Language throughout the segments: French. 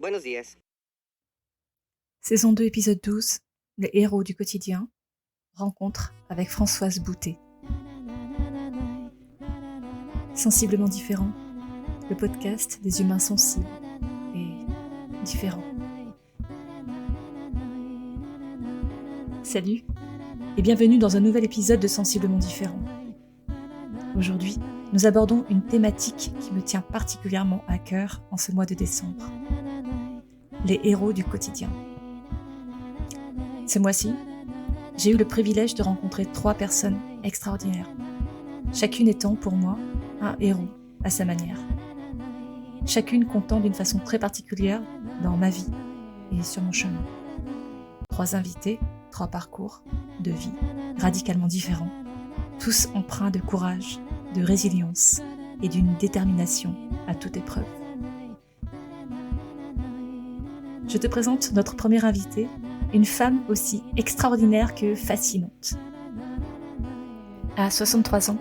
Buenos días. Saison 2, épisode 12, les héros du quotidien, rencontre avec Françoise Boutet. Sensiblement différent, le podcast des humains sensibles et différents. Salut et bienvenue dans un nouvel épisode de Sensiblement différent. Aujourd'hui, nous abordons une thématique qui me tient particulièrement à cœur en ce mois de décembre. Les héros du quotidien. Ce mois-ci, j'ai eu le privilège de rencontrer 3 personnes extraordinaires, chacune étant pour moi un héros à sa manière. Chacune comptant d'une façon très particulière dans ma vie et sur mon chemin. 3 invités, 3 parcours de vie radicalement différents, tous empreints de courage, de résilience et d'une détermination à toute épreuve. Je te présente notre première invitée, une femme aussi extraordinaire que fascinante. À 63 ans,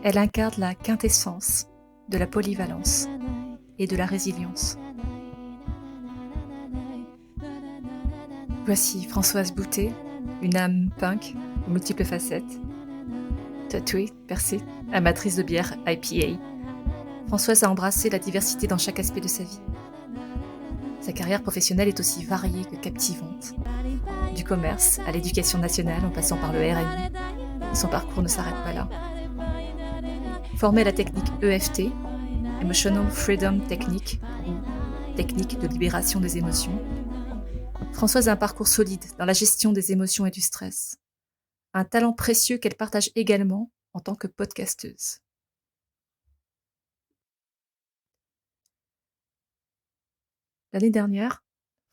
elle incarne la quintessence de la polyvalence et de la résilience. Voici Françoise Boutet, une âme punk aux multiples facettes. Tatouée, percée, amatrice de bière IPA, Françoise a embrassé la diversité dans chaque aspect de sa vie. Sa carrière professionnelle est aussi variée que captivante. Du commerce à l'éducation nationale en passant par le RNI, et son parcours ne s'arrête pas là. Formée à la technique EFT, Emotional Freedom Technique, ou technique de libération des émotions, Françoise a un parcours solide dans la gestion des émotions et du stress. Un talent précieux qu'elle partage également en tant que podcasteuse. L'année dernière,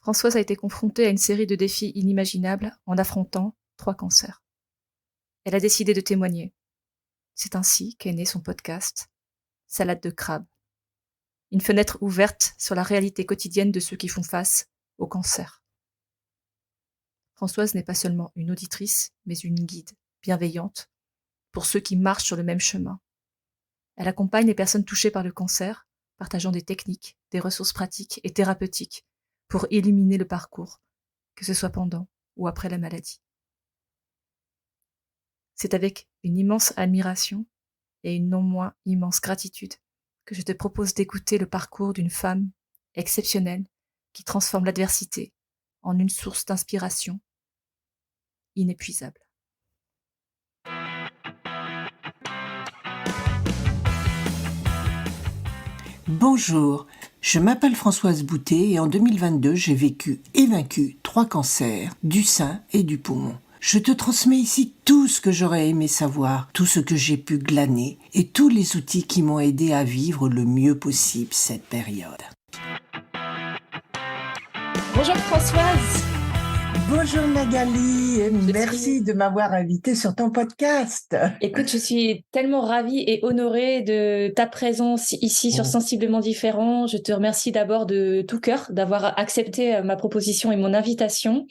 Françoise a été confrontée à une série de défis inimaginables en affrontant 3 cancers. Elle a décidé de témoigner. C'est ainsi qu'est né son podcast « Salade de crabe », une fenêtre ouverte sur la réalité quotidienne de ceux qui font face au cancer. Françoise n'est pas seulement une auditrice, mais une guide bienveillante pour ceux qui marchent sur le même chemin. Elle accompagne les personnes touchées par le cancer, partageant des techniques, des ressources pratiques et thérapeutiques pour illuminer le parcours, que ce soit pendant ou après la maladie. C'est avec une immense admiration et une non moins immense gratitude que je te propose d'écouter le parcours d'une femme exceptionnelle qui transforme l'adversité en une source d'inspiration inépuisable. Bonjour, je m'appelle Françoise Boutet et en 2022, j'ai vécu et vaincu 3 cancers, du sein et du poumon. Je te transmets ici tout ce que j'aurais aimé savoir, tout ce que j'ai pu glaner et tous les outils qui m'ont aidé à vivre le mieux possible cette période. Bonjour Françoise. Bonjour Magali, et merci de m'avoir invitée sur ton podcast. Écoute, je suis tellement ravie et honorée de ta présence ici sur Sensiblement Différent. Je te remercie d'abord de tout cœur d'avoir accepté ma proposition et mon invitation.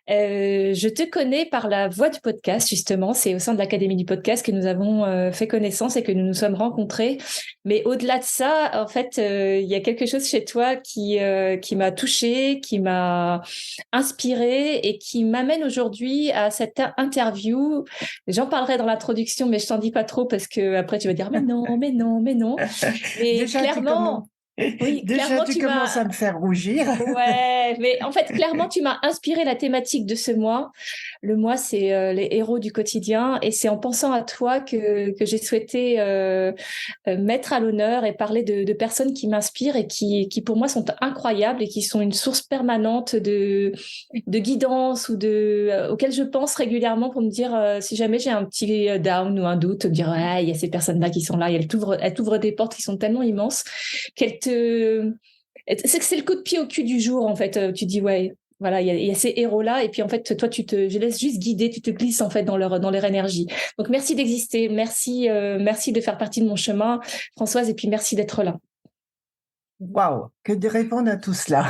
Je te connais par la voix du podcast, justement. C'est au sein de l'Académie du podcast que nous avons fait connaissance et que nous nous sommes rencontrés. Mais au-delà de ça, en fait, il y a quelque chose chez toi qui m'a touchée, qui m'a inspirée et qui m'amène aujourd'hui à cette interview. J'en parlerai dans l'introduction, mais je t'en dis pas trop parce que après tu vas dire mais non. Mais Déjà, clairement, oui, clairement tu commences à me faire rougir. Ouais, mais en fait, clairement, tu m'as inspiré la thématique de ce mois. Le mois, c'est les héros du quotidien, et c'est en pensant à toi que j'ai souhaité mettre à l'honneur et parler de personnes qui m'inspirent et qui pour moi sont incroyables et qui sont une source permanente de guidance ou auxquelles je pense régulièrement pour me dire si jamais j'ai un petit down ou un doute, me dire il y a ces personnes-là qui sont là, et elles t'ouvrent des portes qui sont tellement immenses qu'elles te... C'est le coup de pied au cul du jour, en fait. Tu dis, ouais, voilà, il y a ces héros-là. Et puis, en fait, toi, je laisse juste guider, tu te glisses, en fait, dans leur énergie. Donc, merci d'exister. Merci de faire partie de mon chemin, Françoise. Et puis, merci d'être là. Waouh, que de répondre à tout cela.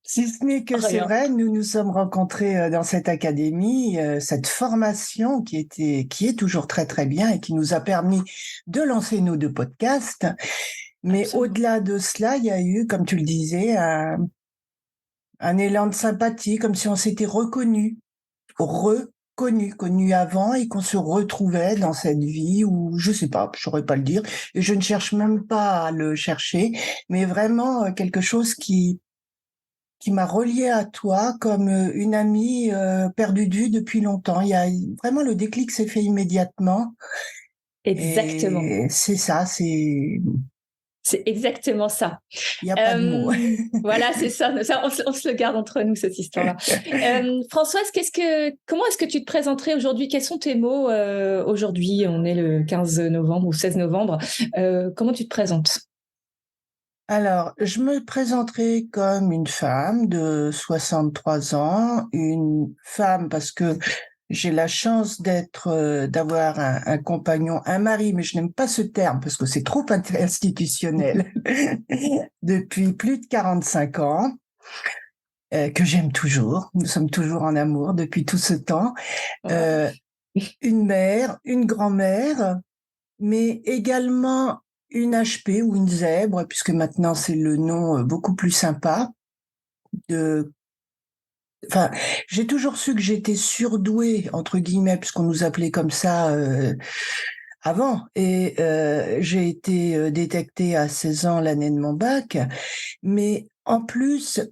Si ce n'est que c'est vrai, nous nous sommes rencontrés dans cette académie, cette formation qui est toujours très très bien et qui nous a permis de lancer nos 2 podcasts. Mais Absolument. au-delà de cela, il y a eu, comme tu le disais, un élan de sympathie, comme si on s'était connu avant et qu'on se retrouvait dans cette vie où, je sais pas, je saurais pas le dire, et je ne cherche même pas à le chercher, mais vraiment quelque chose qui m'a reliée à toi comme une amie perdue de vue depuis longtemps. Il y a vraiment le déclic s'est fait immédiatement Exactement. et c'est ça, C'est exactement ça. il n'y a pas de mots. Voilà, c'est ça. On se le garde entre nous, cette histoire-là. Françoise, comment est-ce que tu te présenterais aujourd'hui? Quels sont tes mots aujourd'hui? On est le 15 novembre ou 16 novembre. Comment tu te présentes? Alors, je me présenterai comme une femme de 63 ans, une femme parce que j'ai la chance d'avoir un compagnon, un mari, mais je n'aime pas ce terme parce que c'est trop institutionnel, depuis plus de 45 ans, que j'aime toujours. Nous sommes toujours en amour depuis tout ce temps. Wow. Euh, une mère, une grand-mère, mais également une HP ou une zèbre, puisque maintenant c'est le nom beaucoup plus sympa. De, enfin, j'ai toujours su que j'étais surdouée entre guillemets, puisqu'on nous appelait comme ça avant, et j'ai été détectée à 16 ans l'année de mon bac, mais en plus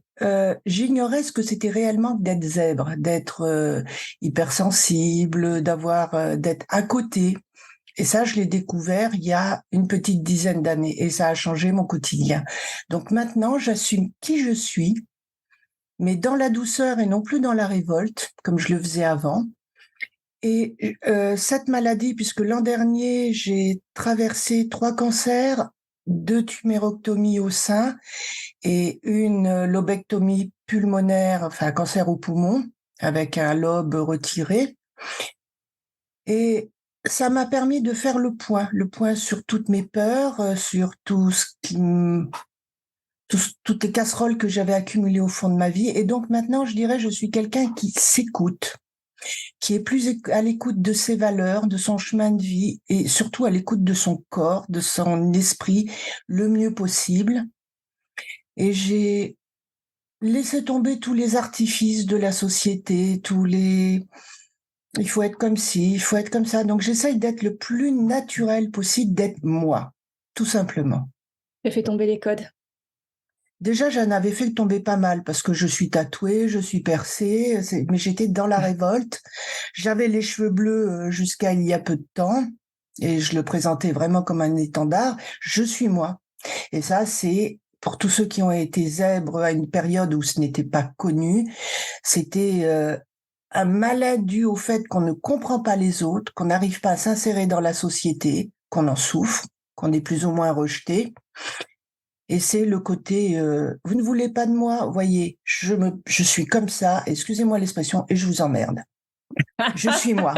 j'ignorais ce que c'était réellement d'être zèbre, d'être hypersensible, d'être à côté. Et ça, je l'ai découvert il y a une petite dizaine d'années et ça a changé mon quotidien. Donc maintenant, j'assume qui je suis, mais dans la douceur et non plus dans la révolte, comme je le faisais avant. Et cette maladie, puisque l'an dernier, j'ai traversé 3 cancers, 2 tumérectomies au sein et une lobectomie pulmonaire, enfin un cancer au poumon, avec un lobe retiré. Et ça m'a permis de faire le point sur toutes mes peurs, sur tout ce toutes les casseroles que j'avais accumulées au fond de ma vie. Et donc maintenant, je dirais, je suis quelqu'un qui s'écoute, qui est plus à l'écoute de ses valeurs, de son chemin de vie et surtout à l'écoute de son corps, de son esprit le mieux possible. Et j'ai laissé tomber tous les artifices de la société, il faut être comme ci, il faut être comme ça. Donc j'essaye d'être le plus naturel possible, d'être moi, tout simplement. Tu fait tomber les codes. Déjà, j'en avais fait tomber pas mal parce que je suis tatouée, je suis percée, mais j'étais dans la révolte. J'avais les cheveux bleus jusqu'à il y a peu de temps et je le présentais vraiment comme un étendard. Je suis moi. Et ça, c'est pour tous ceux qui ont été zèbres à une période où ce n'était pas connu, c'était un mal-être dû au fait qu'on ne comprend pas les autres, qu'on n'arrive pas à s'insérer dans la société, qu'on en souffre, qu'on est plus ou moins rejeté. Et c'est le côté vous ne voulez pas de moi, voyez, je suis comme ça, excusez-moi l'expression, et je vous emmerde. Je suis moi.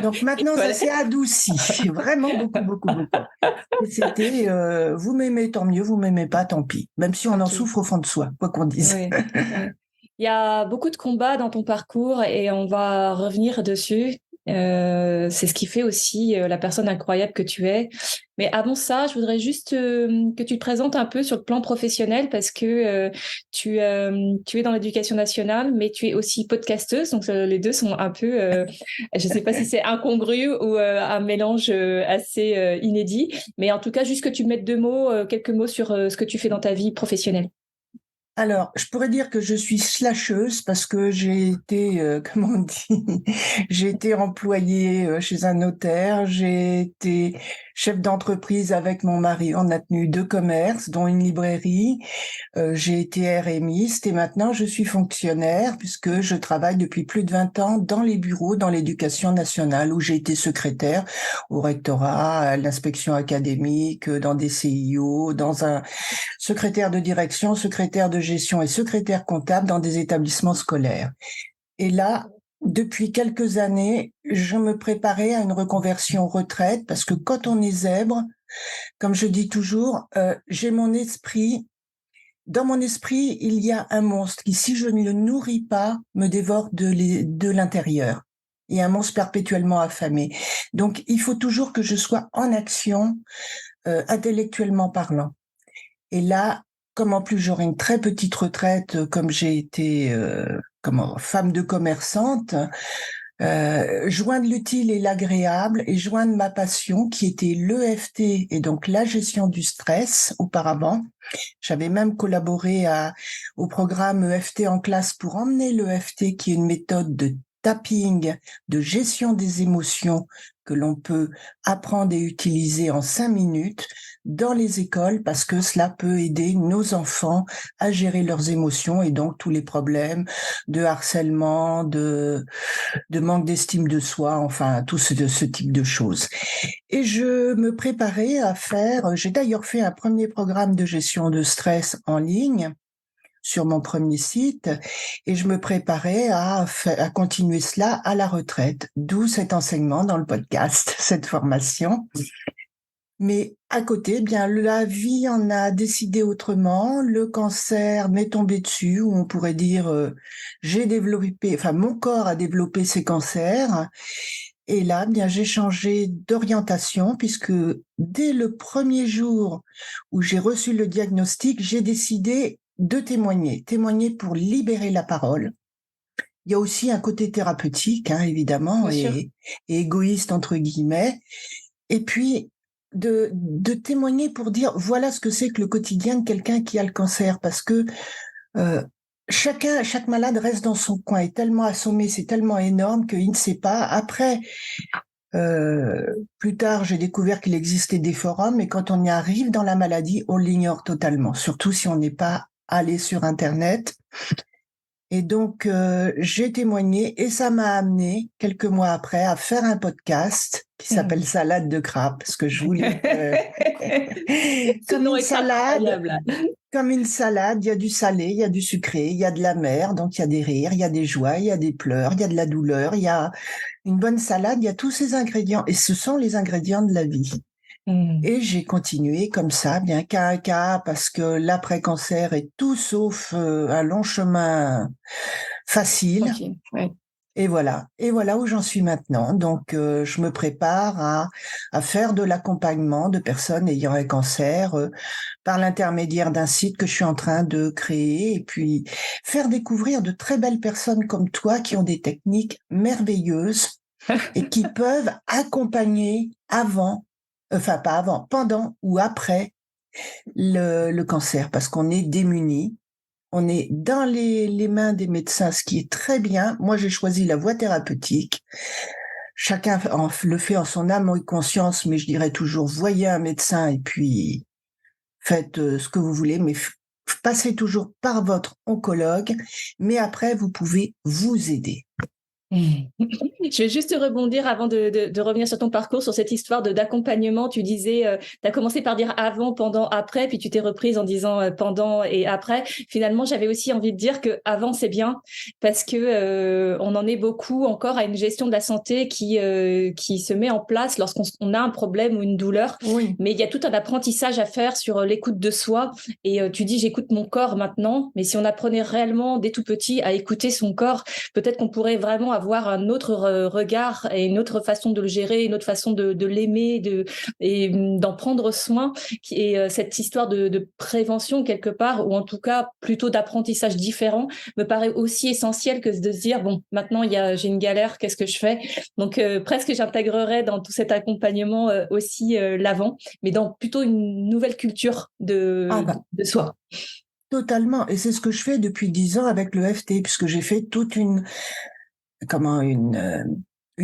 Donc maintenant, ça s'est adouci, vraiment beaucoup, beaucoup, beaucoup. Et c'était vous m'aimez, tant mieux, vous m'aimez pas, tant pis. Même si on en souffre au fond de soi, quoi qu'on dise. Oui, oui. Il y a beaucoup de combats dans ton parcours et on va revenir dessus. C'est ce qui fait aussi la personne incroyable que tu es. Mais avant ça, je voudrais juste que tu te présentes un peu sur le plan professionnel parce que tu es dans l'éducation nationale, mais tu es aussi podcasteuse. Donc les deux sont un peu, je ne sais pas si c'est incongru ou un mélange assez inédit. Mais en tout cas, juste que tu mettes quelques mots sur ce que tu fais dans ta vie professionnelle. Alors, je pourrais dire que je suis slasheuse parce que j'ai été, comment on dit, j'ai été employée chez un notaire, j'ai été chef d'entreprise avec mon mari, on a tenu 2 commerces, dont une librairie, j'ai été RMiste et maintenant je suis fonctionnaire puisque je travaille depuis plus de 20 ans dans les bureaux, dans l'éducation nationale où j'ai été secrétaire au rectorat, à l'inspection académique, dans des CIO, dans un secrétaire de direction, secrétaire de gestion et secrétaire comptable dans des établissements scolaires. Et là, depuis quelques années, je me préparais à une reconversion retraite parce que quand on est zèbre, comme je dis toujours, j'ai mon esprit. Dans mon esprit, il y a un monstre qui, si je ne le nourris pas, me dévore de l'intérieur. Il y a un monstre perpétuellement affamé. Donc, il faut toujours que je sois en action, intellectuellement parlant. Et là, comme en plus j'aurai une très petite retraite, comme j'ai été femme de commerçante, joindre l'utile et l'agréable et joindre ma passion qui était l'EFT et donc la gestion du stress auparavant. J'avais même collaboré au programme EFT en classe pour emmener l'EFT qui est une méthode de tapping, de gestion des émotions que l'on peut apprendre et utiliser en 5 minutes dans les écoles parce que cela peut aider nos enfants à gérer leurs émotions et donc tous les problèmes de harcèlement, de manque d'estime de soi, enfin tout ce type de choses. Et je me préparais j'ai d'ailleurs fait un premier programme de gestion de stress en ligne sur mon premier site et je me préparais à continuer cela à la retraite, d'où cet enseignement dans le podcast, cette formation. Mais à côté, bien, la vie en a décidé autrement. Le cancer m'est tombé dessus, où on pourrait dire, mon corps a développé ces cancers. Et là, bien, j'ai changé d'orientation puisque dès le premier jour où j'ai reçu le diagnostic, j'ai décidé de témoigner pour libérer la parole. Il y a aussi un côté thérapeutique, hein, évidemment, et égoïste entre guillemets. Et puis, de témoigner pour dire voilà ce que c'est que le quotidien de quelqu'un qui a le cancer, parce que chaque malade reste dans son coin, est tellement assommé, c'est tellement énorme qu'il ne sait pas. Après, plus tard, j'ai découvert qu'il existait des forums, et quand on y arrive dans la maladie, on l'ignore totalement, surtout si on n'est pas allé sur Internet. Et donc, j'ai témoigné et ça m'a amené, quelques mois après, à faire un podcast qui s'appelle Salade de crabe, parce que je voulais... comme une salade, il y a du salé, il y a du sucré, il y a de l'amer, donc il y a des rires, il y a des joies, il y a des pleurs, il y a de la douleur, il y a une bonne salade, il y a tous ces ingrédients, et ce sont les ingrédients de la vie. Et j'ai continué comme ça, bien cas à cas, parce que l'après-cancer est tout sauf un long chemin facile. Okay, ouais. Et voilà où j'en suis maintenant. Donc, je me prépare à faire de l'accompagnement de personnes ayant un cancer par l'intermédiaire d'un site que je suis en train de créer, et puis faire découvrir de très belles personnes comme toi qui ont des techniques merveilleuses et qui peuvent accompagner pendant ou après le cancer, parce qu'on est démunis. On est dans les mains des médecins, ce qui est très bien. Moi, j'ai choisi la voie thérapeutique. Chacun le fait en son âme et conscience, mais je dirais toujours, voyez un médecin et puis faites ce que vous voulez, mais passez toujours par votre oncologue, mais après, vous pouvez vous aider. Je vais juste rebondir avant de revenir sur ton parcours, sur cette histoire d'accompagnement. Tu disais, tu as commencé par dire avant, pendant, après, puis tu t'es reprise en disant pendant et après. Finalement, j'avais aussi envie de dire que avant c'est bien parce que on en est beaucoup encore à une gestion de la santé qui se met en place lorsqu'on a un problème ou une douleur. Oui. Mais il y a tout un apprentissage à faire sur l'écoute de soi. Et tu dis, j'écoute mon corps maintenant. Mais si on apprenait réellement dès tout petit à écouter son corps, peut-être qu'on pourrait vraiment avoir un autre regard et une autre façon de le gérer, une autre façon de l'aimer et d'en prendre soin. Et cette histoire de prévention quelque part, ou en tout cas plutôt d'apprentissage différent, me paraît aussi essentiel que de se dire, bon, maintenant j'ai une galère, qu'est-ce que je fais? Donc presque j'intégrerais dans tout cet accompagnement aussi l'avant, mais dans plutôt une nouvelle culture de soi. Totalement. Et c'est ce que je fais depuis 10 ans avec le FT, puisque j'ai fait toute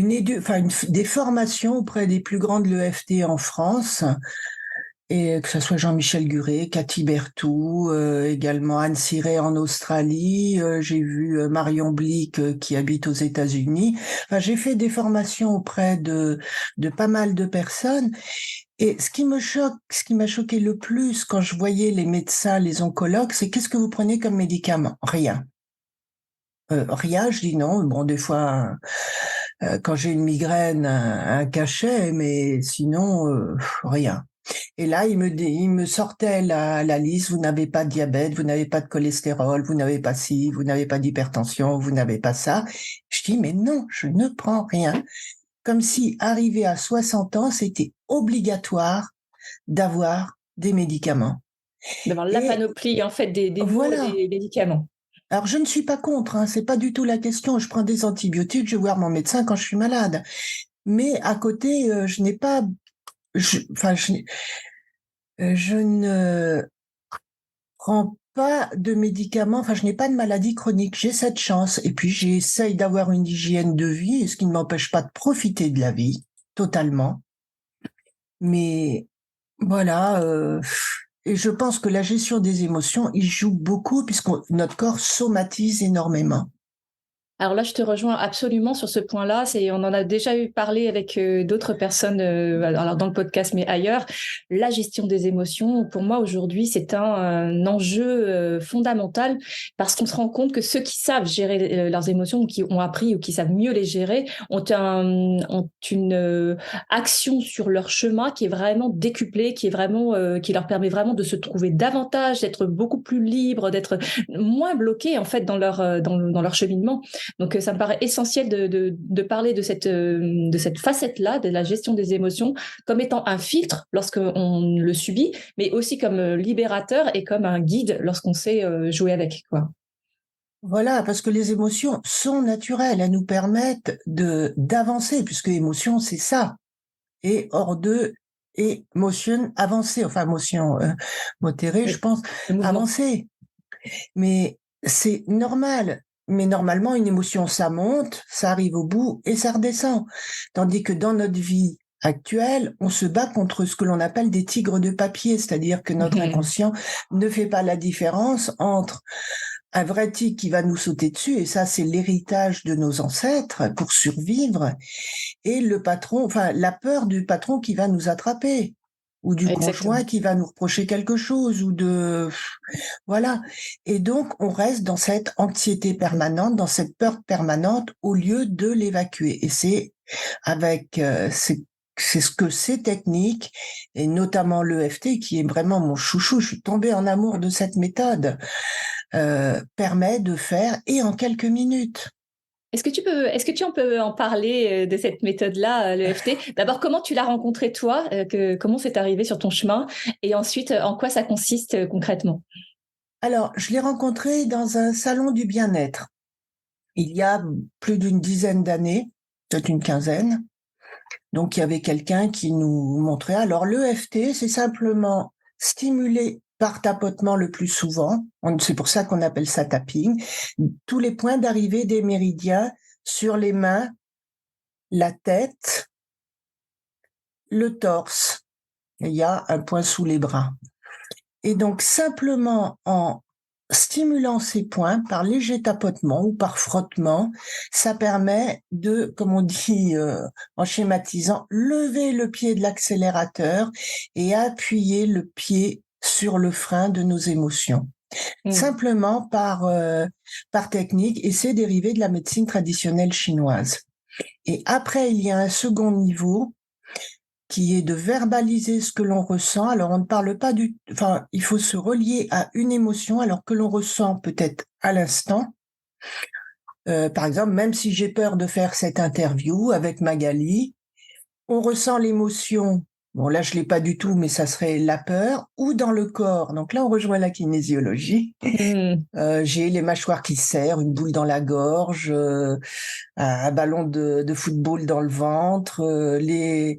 des formations auprès des plus grands de l'EFT en France, et que ce soit Jean-Michel Guret, Cathy Berthoud, également Anne Ciré en Australie, j'ai vu Marion Blick qui habite aux États-Unis. Enfin, j'ai fait des formations auprès de pas mal de personnes. Et ce qui m'a choqué le plus quand je voyais les médecins, les oncologues, c'est qu'est-ce que vous prenez comme médicament? Rien. Rien, je dis non. Bon, des fois, quand j'ai une migraine, un cachet, mais sinon, rien. Et là, il me sortait la liste, vous n'avez pas de diabète, vous n'avez pas de cholestérol, vous n'avez pas ci, vous n'avez pas d'hypertension, vous n'avez pas ça. Je dis, mais non, je ne prends rien. Comme si, arrivé à 60 ans, c'était obligatoire d'avoir des médicaments. D'avoir la panoplie, en fait, des mots et voilà. des médicaments. Alors, je ne suis pas contre, hein, c'est pas du tout la question. Je prends des antibiotiques, je vais voir mon médecin quand je suis malade. Mais à côté, je n'ai pas, je ne prends pas de médicaments, je n'ai pas de maladie chronique, j'ai cette chance. Et puis, j'essaye d'avoir une hygiène de vie, ce qui ne m'empêche pas de profiter de la vie, totalement. Mais voilà, et je pense que la gestion des émotions, il joue beaucoup puisque notre corps somatise énormément. Alors là, je te rejoins absolument sur ce point-là. On en a déjà eu parlé avec d'autres personnes, alors dans le podcast, mais ailleurs. La gestion des émotions, pour moi aujourd'hui, c'est un enjeu fondamental parce qu'on se rend compte que ceux qui savent gérer leurs émotions, ou qui ont appris ou qui savent mieux les gérer, ont une action sur leur chemin qui est vraiment décuplée, qui leur permet vraiment de se trouver davantage, d'être beaucoup plus libre, d'être moins bloqué en fait dans leur cheminement. Donc, ça me paraît essentiel de parler de cette facette-là, de la gestion des émotions, comme étant un filtre lorsqu'on le subit, mais aussi comme libérateur et comme un guide lorsqu'on sait jouer avec, quoi. Voilà, parce que les émotions sont naturelles, elles nous permettent d'avancer, puisque émotion, c'est ça. Et hors de émotion, avancer, motion modérée, je pense, Le mouvement. avancer. Mais c'est normal. Mais normalement, une émotion, ça monte, ça arrive au bout et ça redescend. Tandis que dans notre vie actuelle, on se bat contre ce que l'on appelle des tigres de papier, c'est-à-dire que notre inconscient ne fait pas la différence entre un vrai tigre qui va nous sauter dessus, et ça, c'est l'héritage de nos ancêtres pour survivre, et la peur du patron qui va nous attraper, ou du Exactement. conjoint qui va nous reprocher quelque chose, voilà. Et donc, on reste dans cette anxiété permanente, dans cette peur permanente, au lieu de l'évacuer. Et c'est c'est ce que ces techniques, et notamment l'EFT, qui est vraiment mon chouchou, je suis tombée en amour de cette méthode, permet de faire, et en quelques minutes. Est-ce que tu peux en parler de cette méthode-là, l'EFT? D'abord, comment tu l'as rencontré toi? Comment c'est arrivé sur ton chemin? Et ensuite, en quoi ça consiste concrètement? Alors, je l'ai rencontré dans un salon du bien-être. Il y a plus d'une dizaine d'années, peut-être une quinzaine. Donc, il y avait quelqu'un qui nous montrait. Alors, l'EFT, c'est simplement stimuler par tapotement le plus souvent. C'est pour ça qu'on appelle ça tapping. Tous les points d'arrivée des méridiens sur les mains, la tête, le torse. Et il y a un point sous les bras. Et donc, simplement en stimulant ces points par léger tapotement ou par frottement, ça permet de, comme on dit en schématisant, lever le pied de l'accélérateur et appuyer le pied sur le frein de nos émotions. Simplement par technique, et c'est dérivé de la médecine traditionnelle chinoise. Et après, il y a un second niveau qui est de verbaliser ce que l'on ressent. Alors, on ne parle pas il faut se relier à une émotion alors que l'on ressent peut-être à l'instant. Par exemple, même si j'ai peur de faire cette interview avec Magali, on ressent l'émotion. Bon, là, je l'ai pas du tout, mais ça serait la peur, ou dans le corps. Donc là, on rejoint la kinésiologie. J'ai les mâchoires qui serrent, une boule dans la gorge, un ballon de football dans le ventre, les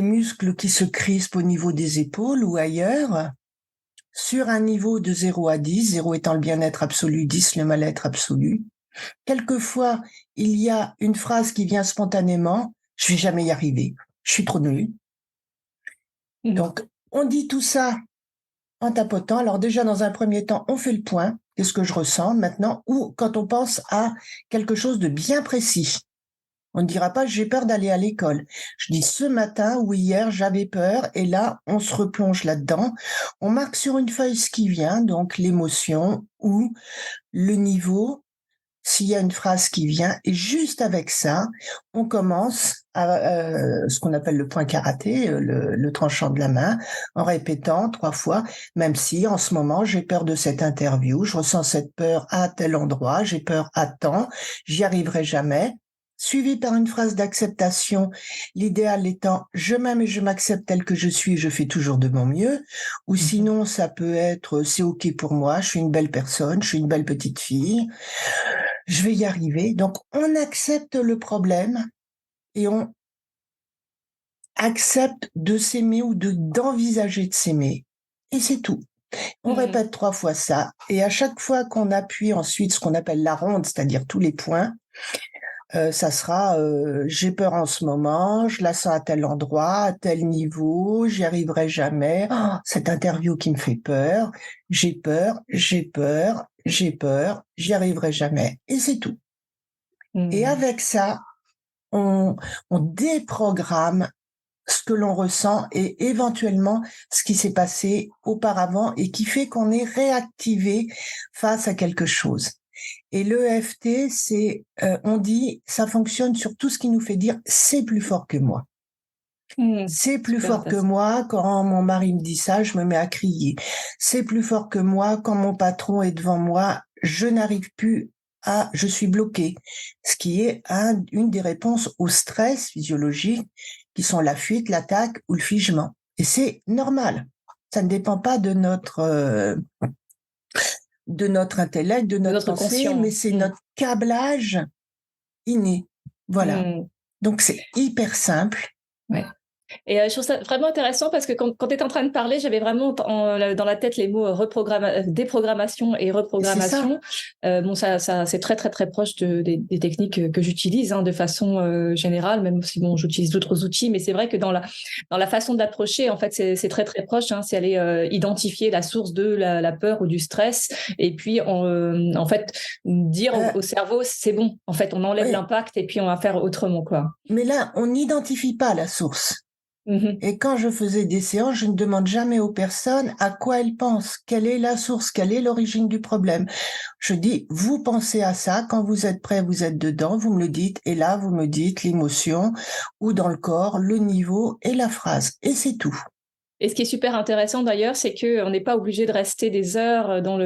muscles qui se crispent au niveau des épaules ou ailleurs, sur un niveau de 0 à 10, 0 étant le bien-être absolu, 10 le mal-être absolu. Quelquefois, il y a une phrase qui vient spontanément, je vais jamais y arriver, je suis trop nulle. Donc, on dit tout ça en tapotant. Alors déjà, dans un premier temps, on fait le point. Qu'est-ce que je ressens maintenant? Ou quand on pense à quelque chose de bien précis. On ne dira pas j'ai peur d'aller à l'école. Je dis ce matin ou hier j'avais peur, et là on se replonge là-dedans. On marque sur une feuille ce qui vient, donc l'émotion ou le niveau, s'il y a une phrase qui vient, et juste avec ça, on commence à ce qu'on appelle le point karaté, le tranchant de la main, en répétant 3 fois, même si en ce moment j'ai peur de cette interview, je ressens cette peur à tel endroit, j'ai peur à temps, j'y arriverai jamais. suivi par une phrase d'acceptation, l'idéal étant « je m'aime et je m'accepte tel que je suis, je fais toujours de mon mieux », ou sinon ça peut être « c'est ok pour moi, je suis une belle personne, je suis une belle petite fille, je vais y arriver ». Donc on accepte le problème et on accepte de s'aimer ou d'envisager de s'aimer. Et c'est tout. On répète 3 fois ça. Et à chaque fois qu'on appuie ensuite ce qu'on appelle la ronde, c'est-à-dire tous les points, ça sera j'ai peur en ce moment, je la sens à tel endroit, à tel niveau, j'y arriverai jamais. Oh, cette interview qui me fait peur, j'ai peur, j'ai peur, j'ai peur, j'y arriverai jamais. Et c'est tout. Et avec ça, on déprogramme ce que l'on ressent et éventuellement ce qui s'est passé auparavant et qui fait qu'on est réactivé face à quelque chose. Et l'EFT, c'est, on dit, ça fonctionne sur tout ce qui nous fait dire c'est plus fort que moi. C'est plus fort que moi. Quand mon mari me dit ça, je me mets à crier. C'est plus fort que moi. Quand mon patron est devant moi, je n'arrive plus je suis bloquée. Ce qui est une des réponses au stress physiologique qui sont la fuite, l'attaque ou le figement. Et c'est normal. Ça ne dépend pas de notre intellect, de notre pensée, conscience. Mais c'est notre câblage inné. Voilà. Donc c'est hyper simple. Ouais. Et je trouve ça vraiment intéressant parce que quand tu étais en train de parler, j'avais vraiment dans la tête les mots déprogrammation et reprogrammation. Ça c'est très très très proche des techniques que j'utilise de façon générale, même si j'utilise d'autres outils, mais c'est vrai que dans la façon d'approcher, en fait, c'est très très proche. C'est aller identifier la source de la peur ou du stress, et puis en fait dire au cerveau c'est bon. En fait, on enlève l'impact et puis on va faire autrement, quoi. Mais là, on n'identifie pas la source. Et quand je faisais des séances, je ne demande jamais aux personnes à quoi elles pensent, quelle est la source, quelle est l'origine du problème. Je dis, vous pensez à ça, quand vous êtes prêt, vous êtes dedans, vous me le dites, et là, vous me dites l'émotion, ou dans le corps, le niveau et la phrase. Et c'est tout. Et ce qui est super intéressant d'ailleurs, c'est qu'on n'est pas obligé de rester des heures dans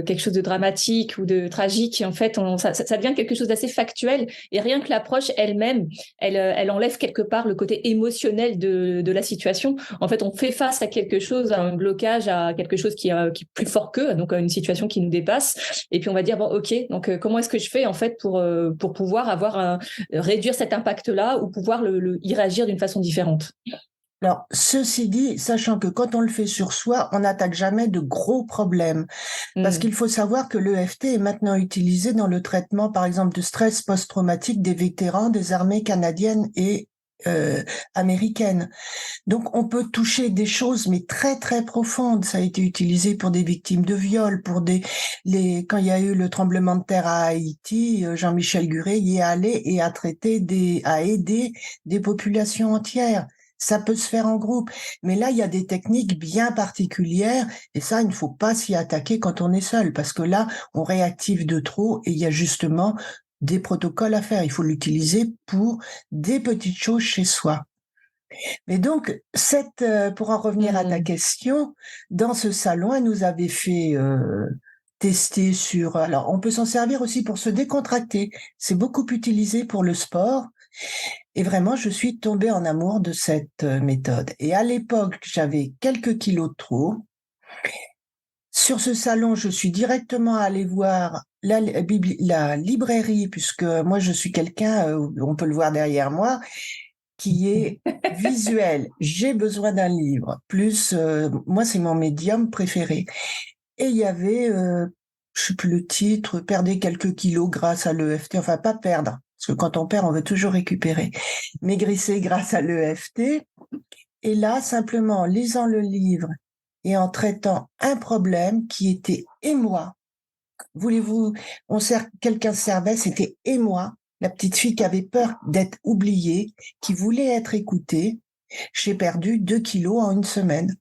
quelque chose de dramatique ou de tragique. En fait, ça devient quelque chose d'assez factuel. Et rien que l'approche elle-même, elle enlève quelque part le côté émotionnel de la situation. En fait, on fait face à quelque chose, à un blocage, à quelque chose qui est plus fort qu'eux, donc à une situation qui nous dépasse. Et puis on va dire bon, ok, donc comment est-ce que je fais en fait pour pouvoir réduire cet impact-là ou pouvoir y réagir d'une façon différente. Alors, ceci dit, sachant que quand on le fait sur soi, on n'attaque jamais de gros problèmes. Parce qu'il faut savoir que l'EFT est maintenant utilisé dans le traitement, par exemple, de stress post-traumatique des vétérans des armées canadiennes et américaines. Donc, on peut toucher des choses, mais très, très profondes. Ça a été utilisé pour des victimes de viol, pour quand il y a eu le tremblement de terre à Haïti, Jean-Michel Guret y est allé et a aidé des populations entières. Ça peut se faire en groupe, mais là, il y a des techniques bien particulières et ça, il ne faut pas s'y attaquer quand on est seul parce que là, on réactive de trop et il y a justement des protocoles à faire. Il faut l'utiliser pour des petites choses chez soi. Mais donc, pour en revenir à ta question, dans ce salon, elle nous avait fait tester alors on peut s'en servir aussi pour se décontracter. C'est beaucoup utilisé pour le sport. Et vraiment, je suis tombée en amour de cette méthode. Et à l'époque, j'avais quelques kilos de trop. Sur ce salon, je suis directement allée voir la librairie, puisque moi, je suis quelqu'un, on peut le voir derrière moi, qui est visuel. J'ai besoin d'un livre. Plus, moi, c'est mon médium préféré. Et il y avait, je sais plus le titre, perdez quelques kilos grâce à l'EFT. Enfin, pas perdre. Parce que quand on perd, on veut toujours récupérer. Maigrissez grâce à l'EFT. Et là, simplement, en lisant le livre et en traitant un problème qui était émoi. Voulez-vous, quelqu'un servait, c'était émoi. La petite fille qui avait peur d'être oubliée, qui voulait être écoutée. J'ai perdu 2 kilos en une semaine.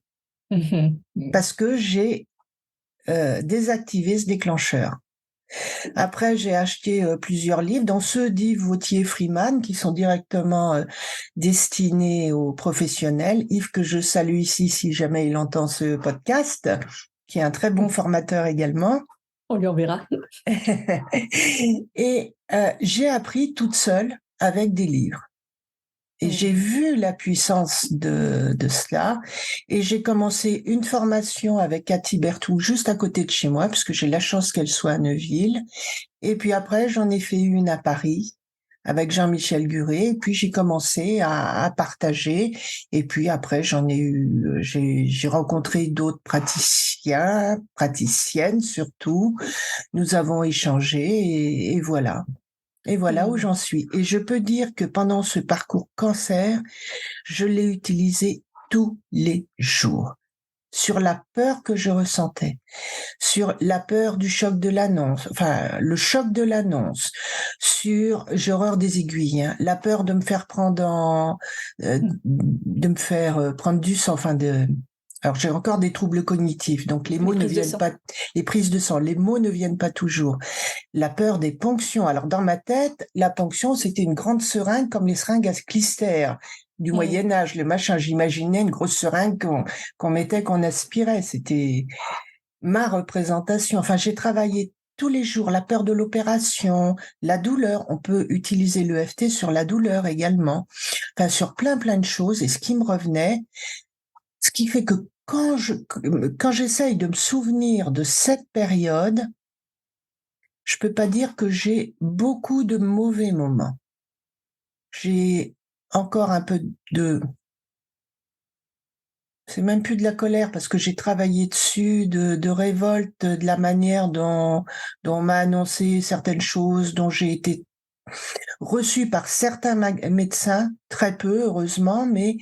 Parce que j'ai désactivé ce déclencheur. Après, j'ai acheté plusieurs livres, dont ceux d'Yves Vauthier-Freeman, qui sont directement destinés aux professionnels. Yves, que je salue ici si jamais il entend ce podcast, qui est un très bon formateur également. On lui enverra. Et j'ai appris toute seule avec des livres. Et j'ai vu la puissance de cela. Et j'ai commencé une formation avec Cathy Berthoud juste à côté de chez moi, puisque j'ai la chance qu'elle soit à Neuville. Et puis après, j'en ai fait une à Paris avec Jean-Michel Guret. Et puis j'ai commencé à partager. Et puis après, j'ai rencontré d'autres praticiens, praticiennes surtout. Nous avons échangé et voilà. Et voilà où j'en suis. Et je peux dire que pendant ce parcours cancer, je l'ai utilisé tous les jours. Sur la peur que je ressentais, sur la peur du choc de l'annonce, enfin le choc de l'annonce, sur, j'ai horreur des aiguilles, hein, la peur de me faire prendre du sang, alors j'ai encore des troubles cognitifs, donc les mots ne viennent pas, les prises de sang, les mots ne viennent pas toujours. La peur des ponctions. Alors dans ma tête, la ponction c'était une grande seringue comme les seringues à clistère du Moyen Âge, le machin. J'imaginais une grosse seringue qu'on mettait, qu'on aspirait. C'était ma représentation. Enfin, j'ai travaillé tous les jours la peur de l'opération, la douleur. On peut utiliser l'EFT sur la douleur également. Enfin, sur plein de choses. Et ce qui me revenait, ce qui fait que quand j'essaye de me souvenir de cette période, je peux pas dire que j'ai beaucoup de mauvais moments. J'ai encore un peu c'est même plus de la colère parce que j'ai travaillé dessus, de révolte, de la manière dont on m'a annoncé certaines choses, dont j'ai été reçue par certains médecins, très peu heureusement, mais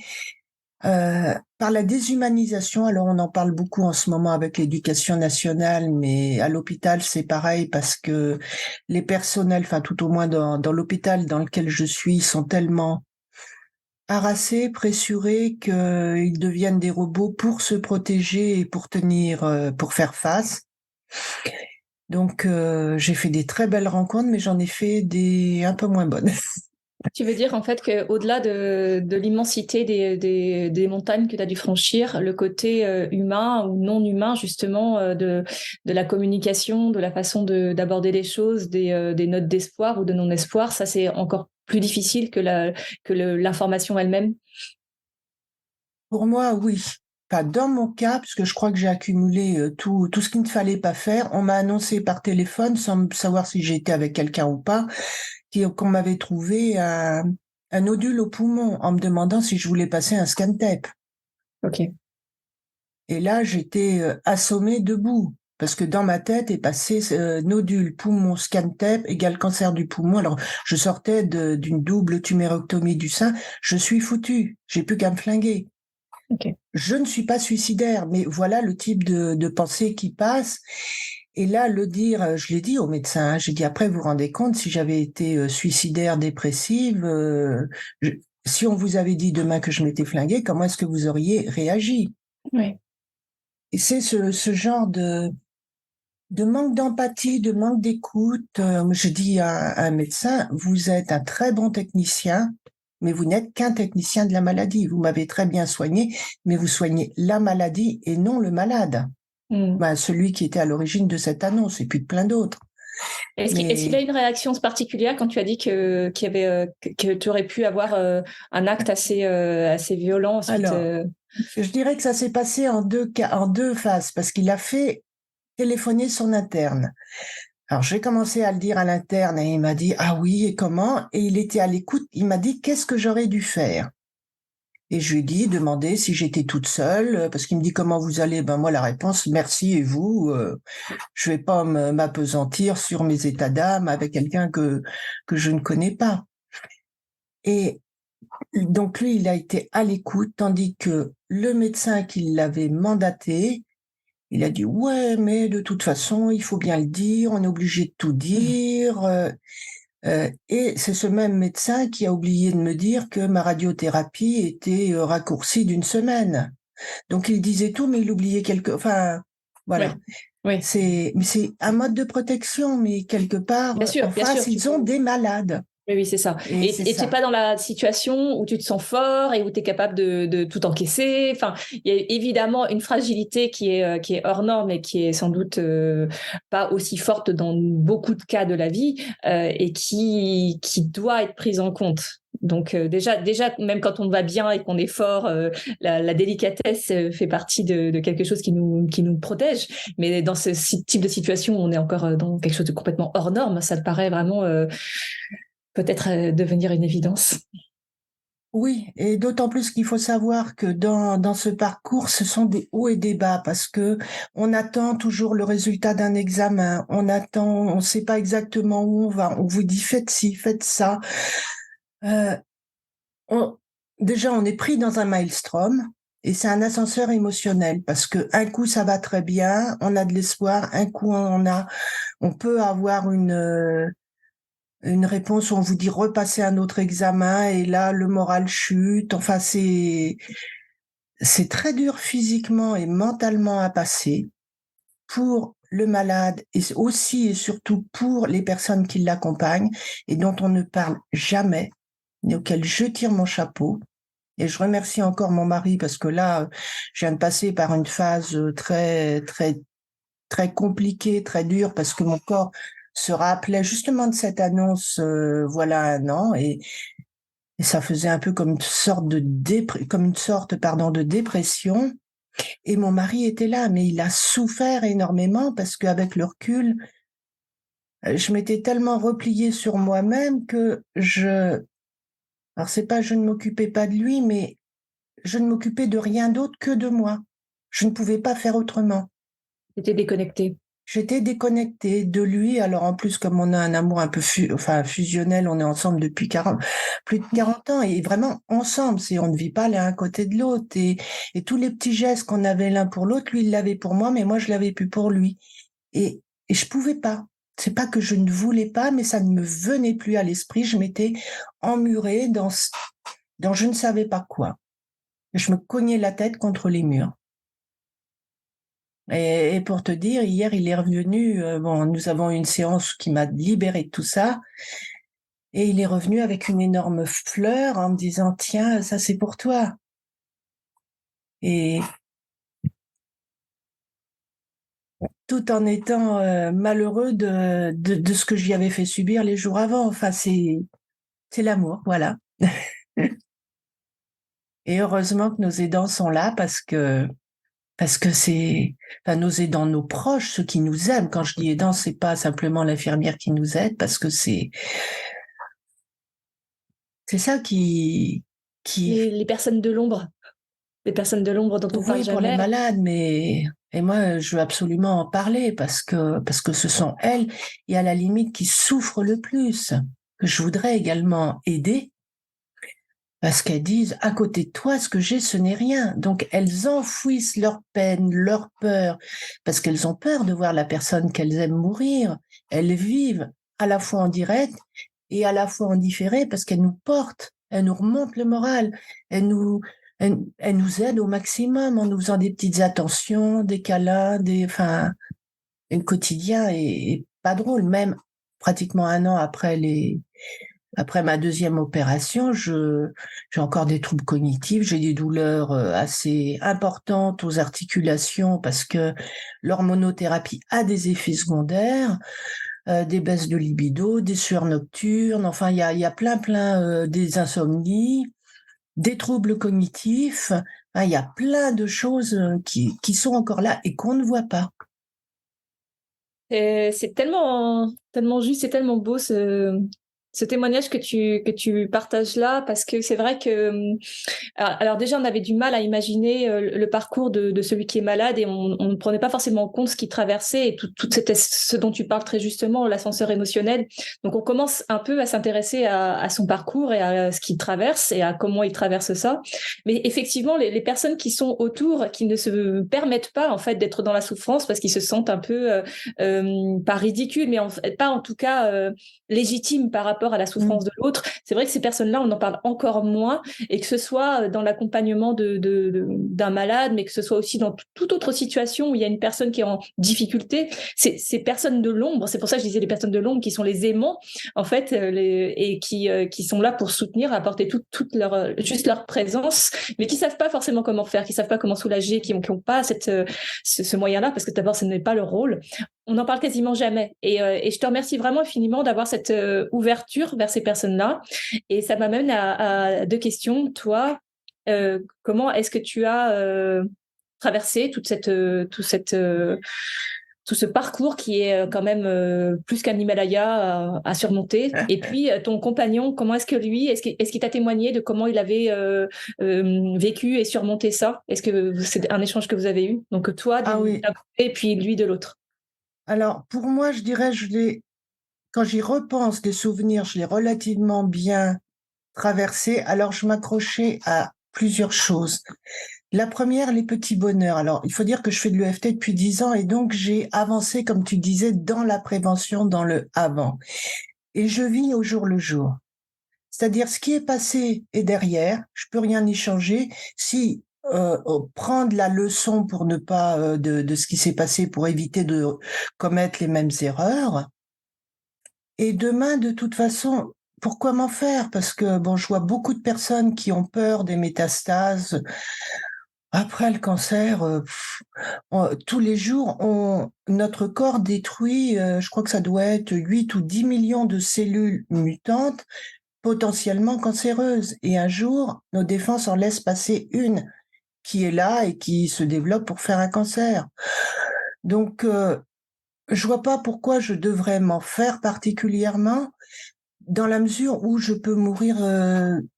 par la déshumanisation. Alors on en parle beaucoup en ce moment avec l'éducation nationale, mais à l'hôpital c'est pareil parce que les personnels, enfin tout au moins dans l'hôpital dans lequel je suis, sont tellement harassés, pressurés qu'ils deviennent des robots pour se protéger et pour tenir, pour faire face. Donc j'ai fait des très belles rencontres, mais j'en ai fait des un peu moins bonnes. Tu veux dire en fait qu'au-delà de l'immensité des montagnes que tu as dû franchir, le côté humain ou non humain justement de la communication, de la façon d'aborder les choses, des notes d'espoir ou de non-espoir, ça c'est encore plus difficile que l'information elle-même? Pour moi, oui. Enfin, dans mon cas, puisque je crois que j'ai accumulé tout ce qu'il ne fallait pas faire, on m'a annoncé par téléphone, sans savoir si j'étais avec quelqu'un ou pas, qu'on m'avait trouvé un nodule au poumon en me demandant si je voulais passer un scan tape. Ok. Et là, j'étais assommée debout parce que dans ma tête est passé nodule, poumon, scan tape égale cancer du poumon. Alors, je sortais d'une double tumérectomie du sein. Je suis foutue. J'ai plus qu'à me flinguer. Okay. Je ne suis pas suicidaire, mais voilà le type de pensée qui passe. Et là, le dire, je l'ai dit au médecin, hein, j'ai dit après, vous vous rendez compte, si j'avais été suicidaire, dépressive, si on vous avait dit demain que je m'étais flinguée, comment est-ce que vous auriez réagi? Oui. Et c'est ce genre de manque d'empathie, de manque d'écoute. Je dis à un médecin, vous êtes un très bon technicien, mais vous n'êtes qu'un technicien de la maladie. Vous m'avez très bien soigné, mais vous soignez la maladie et non le malade. Celui qui était à l'origine de cette annonce, et puis de plein d'autres. Est-ce qu'il a une réaction particulière quand tu as dit que tu aurais pu avoir un acte assez violent ensuite? Alors, je dirais que ça s'est passé en deux phases, parce qu'il a fait téléphoner son interne. Alors, j'ai commencé à le dire à l'interne et il m'a dit « Ah oui, et comment ?» Et il était à l'écoute, il m'a dit « Qu'est-ce que j'aurais dû faire ?» Et je lui ai dit, demandé si j'étais toute seule, parce qu'il me dit « Comment vous allez ?» Ben moi, la réponse « Merci, et vous ?» Je vais pas m'appesantir sur mes états d'âme avec quelqu'un que je ne connais pas. Et donc lui, il a été à l'écoute, tandis que le médecin qui l'avait mandaté, il a dit « Ouais, mais de toute façon, il faut bien le dire, on est obligé de tout dire. » Et c'est ce même médecin qui a oublié de me dire que ma radiothérapie était raccourcie d'1 semaine. Donc il disait tout, mais il oubliait enfin, voilà. Oui. C'est un mode de protection, mais quelque part, bien sûr, en face, ils ont des malades. Oui, oui, c'est ça. Et c'est Et tu n'es ça. pas dans la situation où tu te sens fort et où tu es capable de tout encaisser. Enfin, il y a évidemment une fragilité qui est hors norme et qui est sans doute pas aussi forte dans beaucoup de cas de la vie et qui doit être prise en compte. Donc déjà, même quand on va bien et qu'on est fort, la délicatesse fait partie de quelque chose qui nous protège. Mais dans ce type de situation, on est encore dans quelque chose de complètement hors norme. Ça te paraît vraiment peut-être devenir une évidence. Oui, et d'autant plus qu'il faut savoir que dans ce parcours, ce sont des hauts et des bas parce que on attend toujours le résultat d'un examen, on ne sait pas exactement où on va, on vous dit faites ci, faites ça. Euh, on- Déjà, on est pris dans un maelstrom et c'est un ascenseur émotionnel parce que un coup ça va très bien, on a de l'espoir, un coup on peut avoir une réponse où on vous dit repassez un autre examen et là le moral chute. Enfin, c'est très dur physiquement et mentalement à passer pour le malade et aussi et surtout pour les personnes qui l'accompagnent et dont on ne parle jamais, et auxquelles je tire mon chapeau. Et je remercie encore mon mari parce que là, je viens de passer par une phase très, très, très compliquée, très dure parce que mon corps se rappelait justement de cette annonce, voilà un an et ça faisait un peu comme une sorte pardon, de dépression. Et mon mari était là, mais il a souffert énormément parce qu'avec le recul, je m'étais tellement repliée sur moi-même que alors c'est pas je ne m'occupais pas de lui, mais je ne m'occupais de rien d'autre que de moi. Je ne pouvais pas faire autrement. J'étais déconnectée. J'étais déconnectée de lui. Alors en plus, comme on a un amour un peu fusionnel, on est ensemble depuis plus de 40 ans et vraiment ensemble. On ne vit pas l'un à côté de l'autre. Et tous les petits gestes qu'on avait l'un pour l'autre, lui, il l'avait pour moi, mais moi, je l'avais plus pour lui. Et je pouvais pas. C'est pas que je ne voulais pas, mais ça ne me venait plus à l'esprit. Je m'étais emmurée dans je ne savais pas quoi. Je me cognais la tête contre les murs. Et pour te dire, hier, il est revenu. Bon, nous avons eu une séance qui m'a libérée de tout ça. Et il est revenu avec une énorme fleur en me disant, tiens, ça c'est pour toi. Et tout en étant malheureux de ce que j'y avais fait subir les jours avant. Enfin, c'est l'amour, voilà. Et heureusement que nos aidants sont là parce que enfin, nos aidants, nos proches, ceux qui nous aiment. Quand je dis aidants, c'est pas simplement l'infirmière qui nous aide, parce que c'est ça qui, Les personnes de l'ombre, les personnes de l'ombre dont on parle oui, pour les jamais. malades, et moi, je veux absolument en parler parce que ce sont elles, et à la limite, qui souffrent le plus, que je voudrais également aider, parce qu'elles disent, à côté de toi, ce que j'ai, ce n'est rien. Donc, elles enfouissent leur peine, leur peur, parce qu'elles ont peur de voir la personne qu'elles aiment mourir. Elles vivent à la fois en direct et à la fois en différé, parce qu'elles nous portent, elles nous remontent le moral, elles nous aident au maximum en nous faisant des petites attentions, des câlins, enfin, le quotidien est pas drôle. Même pratiquement un an après ma deuxième opération, j'ai encore des troubles cognitifs, j'ai des douleurs assez importantes aux articulations parce que l'hormonothérapie a des effets secondaires, des baisses de libido, des sueurs nocturnes, enfin il y a plein, des insomnies, des troubles cognitifs, hein, il y a plein de choses qui sont encore là et qu'on ne voit pas. C'est tellement, tellement juste, c'est tellement beau ce témoignage que tu partages là, parce que c'est vrai que, alors déjà, on avait du mal à imaginer le parcours de celui qui est malade et on ne prenait pas forcément en compte ce qu'il traversait et tout ce dont tu parles très justement, l'ascenseur émotionnel. Donc, on commence un peu à s'intéresser à son parcours et à ce qu'il traverse et à comment il traverse ça. Mais effectivement, les personnes qui sont autour, qui ne se permettent pas en fait d'être dans la souffrance parce qu'ils se sentent un peu pas ridicules, mais pas en tout cas légitimes par rapport rapport à la souffrance de l'autre. C'est vrai que ces personnes-là, on en parle encore moins, et que ce soit dans l'accompagnement d'un malade, mais que ce soit aussi dans toute autre situation où il y a une personne qui est en difficulté, ces personnes de l'ombre, c'est pour ça que je disais les personnes de l'ombre qui sont les aimants, en fait, et qui sont là pour soutenir, apporter toute juste leur présence, mais qui savent pas forcément comment faire, qui savent pas comment soulager, qui ont pas ce moyen-là, parce que d'abord, ce n'est pas leur rôle. On n'en parle quasiment jamais. Et je te remercie vraiment infiniment d'avoir cette ouverture vers ces personnes-là. Et ça m'amène à deux questions. Toi, comment est-ce que tu as traversé tout ce parcours qui est quand même plus qu'un Himalaya à surmonter. Et puis, ton compagnon, comment est-ce que lui, est-ce qu'il t'a témoigné de comment il avait vécu et surmonté ça? Est-ce que c'est un échange que vous avez eu? Donc, toi, d'un côté, et puis lui de l'autre. Alors, pour moi, je dirais, quand j'y repense, des souvenirs, je l'ai relativement bien traversé. Alors, je m'accrochais à plusieurs choses. La première, les petits bonheurs. Alors, il faut dire que je fais de l'EFT depuis 10 ans et donc j'ai avancé, comme tu disais, dans la prévention, dans le avant. Et je vis au jour le jour. C'est-à-dire, ce qui est passé est derrière. Je peux rien y changer. Si prendre la leçon pour ne pas de ce qui s'est passé pour éviter de commettre les mêmes erreurs. Et demain, de toute façon, pourquoi m'en faire? Parce que bon, je vois beaucoup de personnes qui ont peur des métastases. Après le cancer, tous les jours, notre corps détruit, je crois que ça doit être 8 ou 10 millions de cellules mutantes potentiellement cancéreuses. Et un jour, nos défenses en laissent passer une qui est là et qui se développe pour faire un cancer. Donc, je vois pas pourquoi je devrais m'en faire particulièrement, dans la mesure où je peux mourir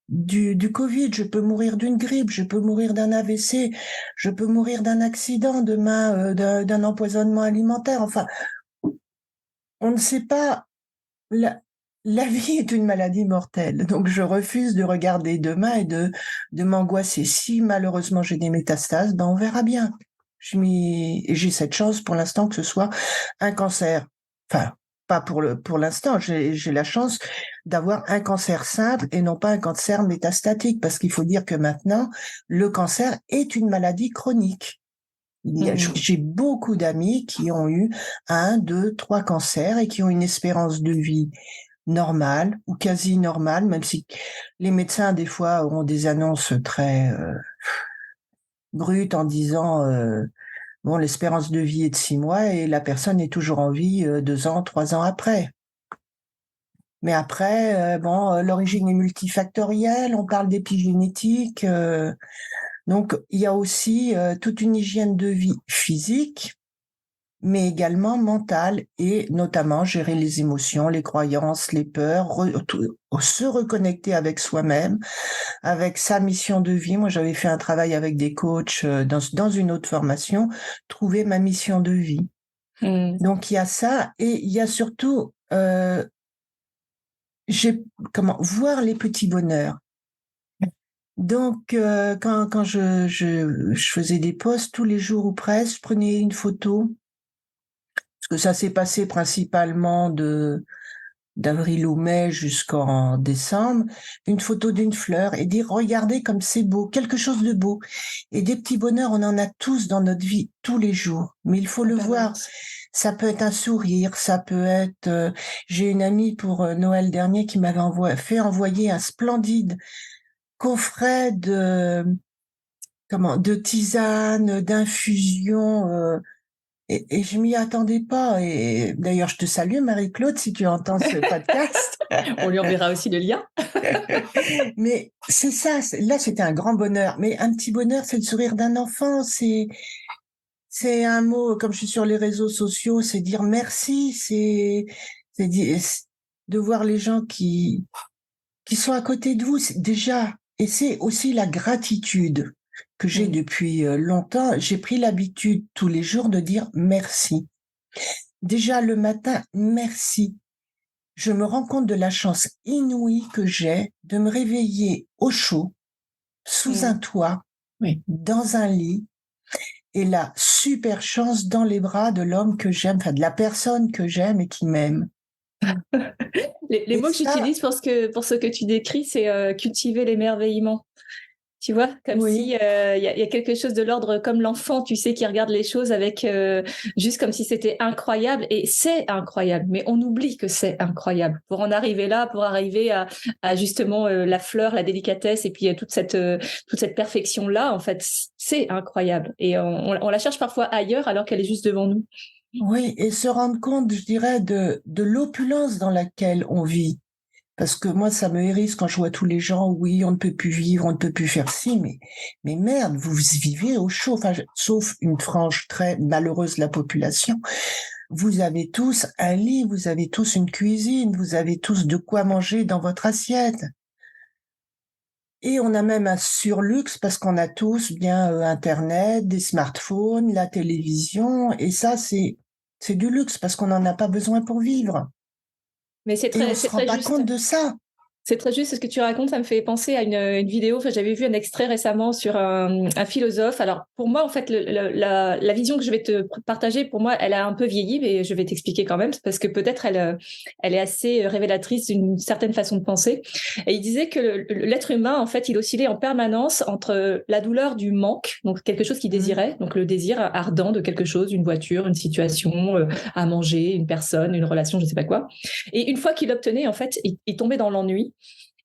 du Covid, je peux mourir d'une grippe, je peux mourir d'un AVC, je peux mourir d'un accident demain, d'un empoisonnement alimentaire. Enfin, on ne sait pas. La vie est une maladie mortelle, donc je refuse de regarder demain et de m'angoisser. Si malheureusement j'ai des métastases, ben on verra bien. J'ai cette chance pour l'instant que ce soit un cancer. Enfin, pas pour l'instant. J'ai la chance d'avoir un cancer simple et non pas un cancer métastatique, parce qu'il faut dire que maintenant le cancer est une maladie chronique. J'ai beaucoup d'amis qui ont eu 1, 2, 3 cancers et qui ont une espérance de vie normale ou quasi normale, même si les médecins des fois ont des annonces très brutes en disant bon, l'espérance de vie est de 6 mois et la personne est toujours en vie 2 ans, 3 ans après. Mais après, l'origine est multifactorielle, on parle d'épigénétique, donc il y a aussi toute une hygiène de vie physique, mais également mentale, et notamment gérer les émotions, les croyances, les peurs, se reconnecter avec soi-même, avec sa mission de vie. Moi, j'avais fait un travail avec des coachs dans une autre formation, trouver ma mission de vie. Donc il y a ça, et il y a surtout voir les petits bonheurs. Donc quand je faisais des posts tous les jours ou presque, je prenais une photo, parce que ça s'est passé principalement d'avril ou mai jusqu'en décembre, une photo d'une fleur et dire regardez comme c'est beau, quelque chose de beau. Et des petits bonheurs, on en a tous dans notre vie tous les jours, mais il faut le voir. Ça peut être un sourire, ça peut être... j'ai une amie pour Noël dernier qui m'avait fait envoyer un splendide coffret de tisane, d'infusion, et je m'y attendais pas. Et d'ailleurs, je te salue, Marie-Claude, si tu entends ce podcast. On lui enverra aussi le lien. Mais c'est ça, là, c'était un grand bonheur. Mais un petit bonheur, c'est le sourire d'un enfant. C'est un mot, comme je suis sur les réseaux sociaux, c'est dire merci. C'est de voir les gens qui sont à côté de vous, déjà. Et c'est aussi la gratitude que j'ai depuis longtemps. J'ai pris l'habitude tous les jours de dire merci. Déjà le matin, merci. Je me rends compte de la chance inouïe que j'ai de me réveiller au chaud, sous un toit, dans un lit, et la super chance dans les bras de l'homme que j'aime, enfin de la personne que j'aime et qui m'aime. Les Et mots que ça, j'utilise pour ce que tu décris, c'est cultiver l'émerveillement. Tu vois, comme si oui, y a quelque chose de l'ordre comme l'enfant, tu sais, qui regarde les choses avec juste comme si c'était incroyable. Et c'est incroyable, mais on oublie que c'est incroyable. Pour en arriver là, pour arriver à justement la fleur, la délicatesse et puis toute cette perfection-là, en fait, c'est incroyable. Et on la cherche parfois ailleurs alors qu'elle est juste devant nous. oui, et se rendre compte, je dirais, de l'opulence dans laquelle on vit. Parce que moi, ça me hérisse quand je vois tous les gens, oui, on ne peut plus vivre, on ne peut plus faire ci, mais merde, vous vivez au chaud, enfin, sauf une frange très malheureuse de la population. Vous avez tous un lit, vous avez tous une cuisine, vous avez tous de quoi manger dans votre assiette. Et on a même un surluxe parce qu'on a tous bien Internet, des smartphones, la télévision, et ça, c'est du luxe parce qu'on n'en a pas besoin pour vivre. Mais Et on se c'est rend très pas juste. compte de ça. C'est très juste ce que tu racontes, ça me fait penser à une vidéo. Enfin, j'avais vu un extrait récemment sur un philosophe. Alors, pour moi, en fait, la vision que je vais te partager, pour moi, elle a un peu vieilli, mais je vais t'expliquer quand même, parce que peut-être elle est assez révélatrice d'une certaine façon de penser. Et il disait que l'être humain, en fait, il oscillait en permanence entre la douleur du manque, donc quelque chose qu'il Mmh. désirait, donc le désir ardent de quelque chose, une voiture, une situation, à manger, une personne, une relation, je ne sais pas quoi. Et une fois qu'il l'obtenait, en fait, il tombait dans l'ennui.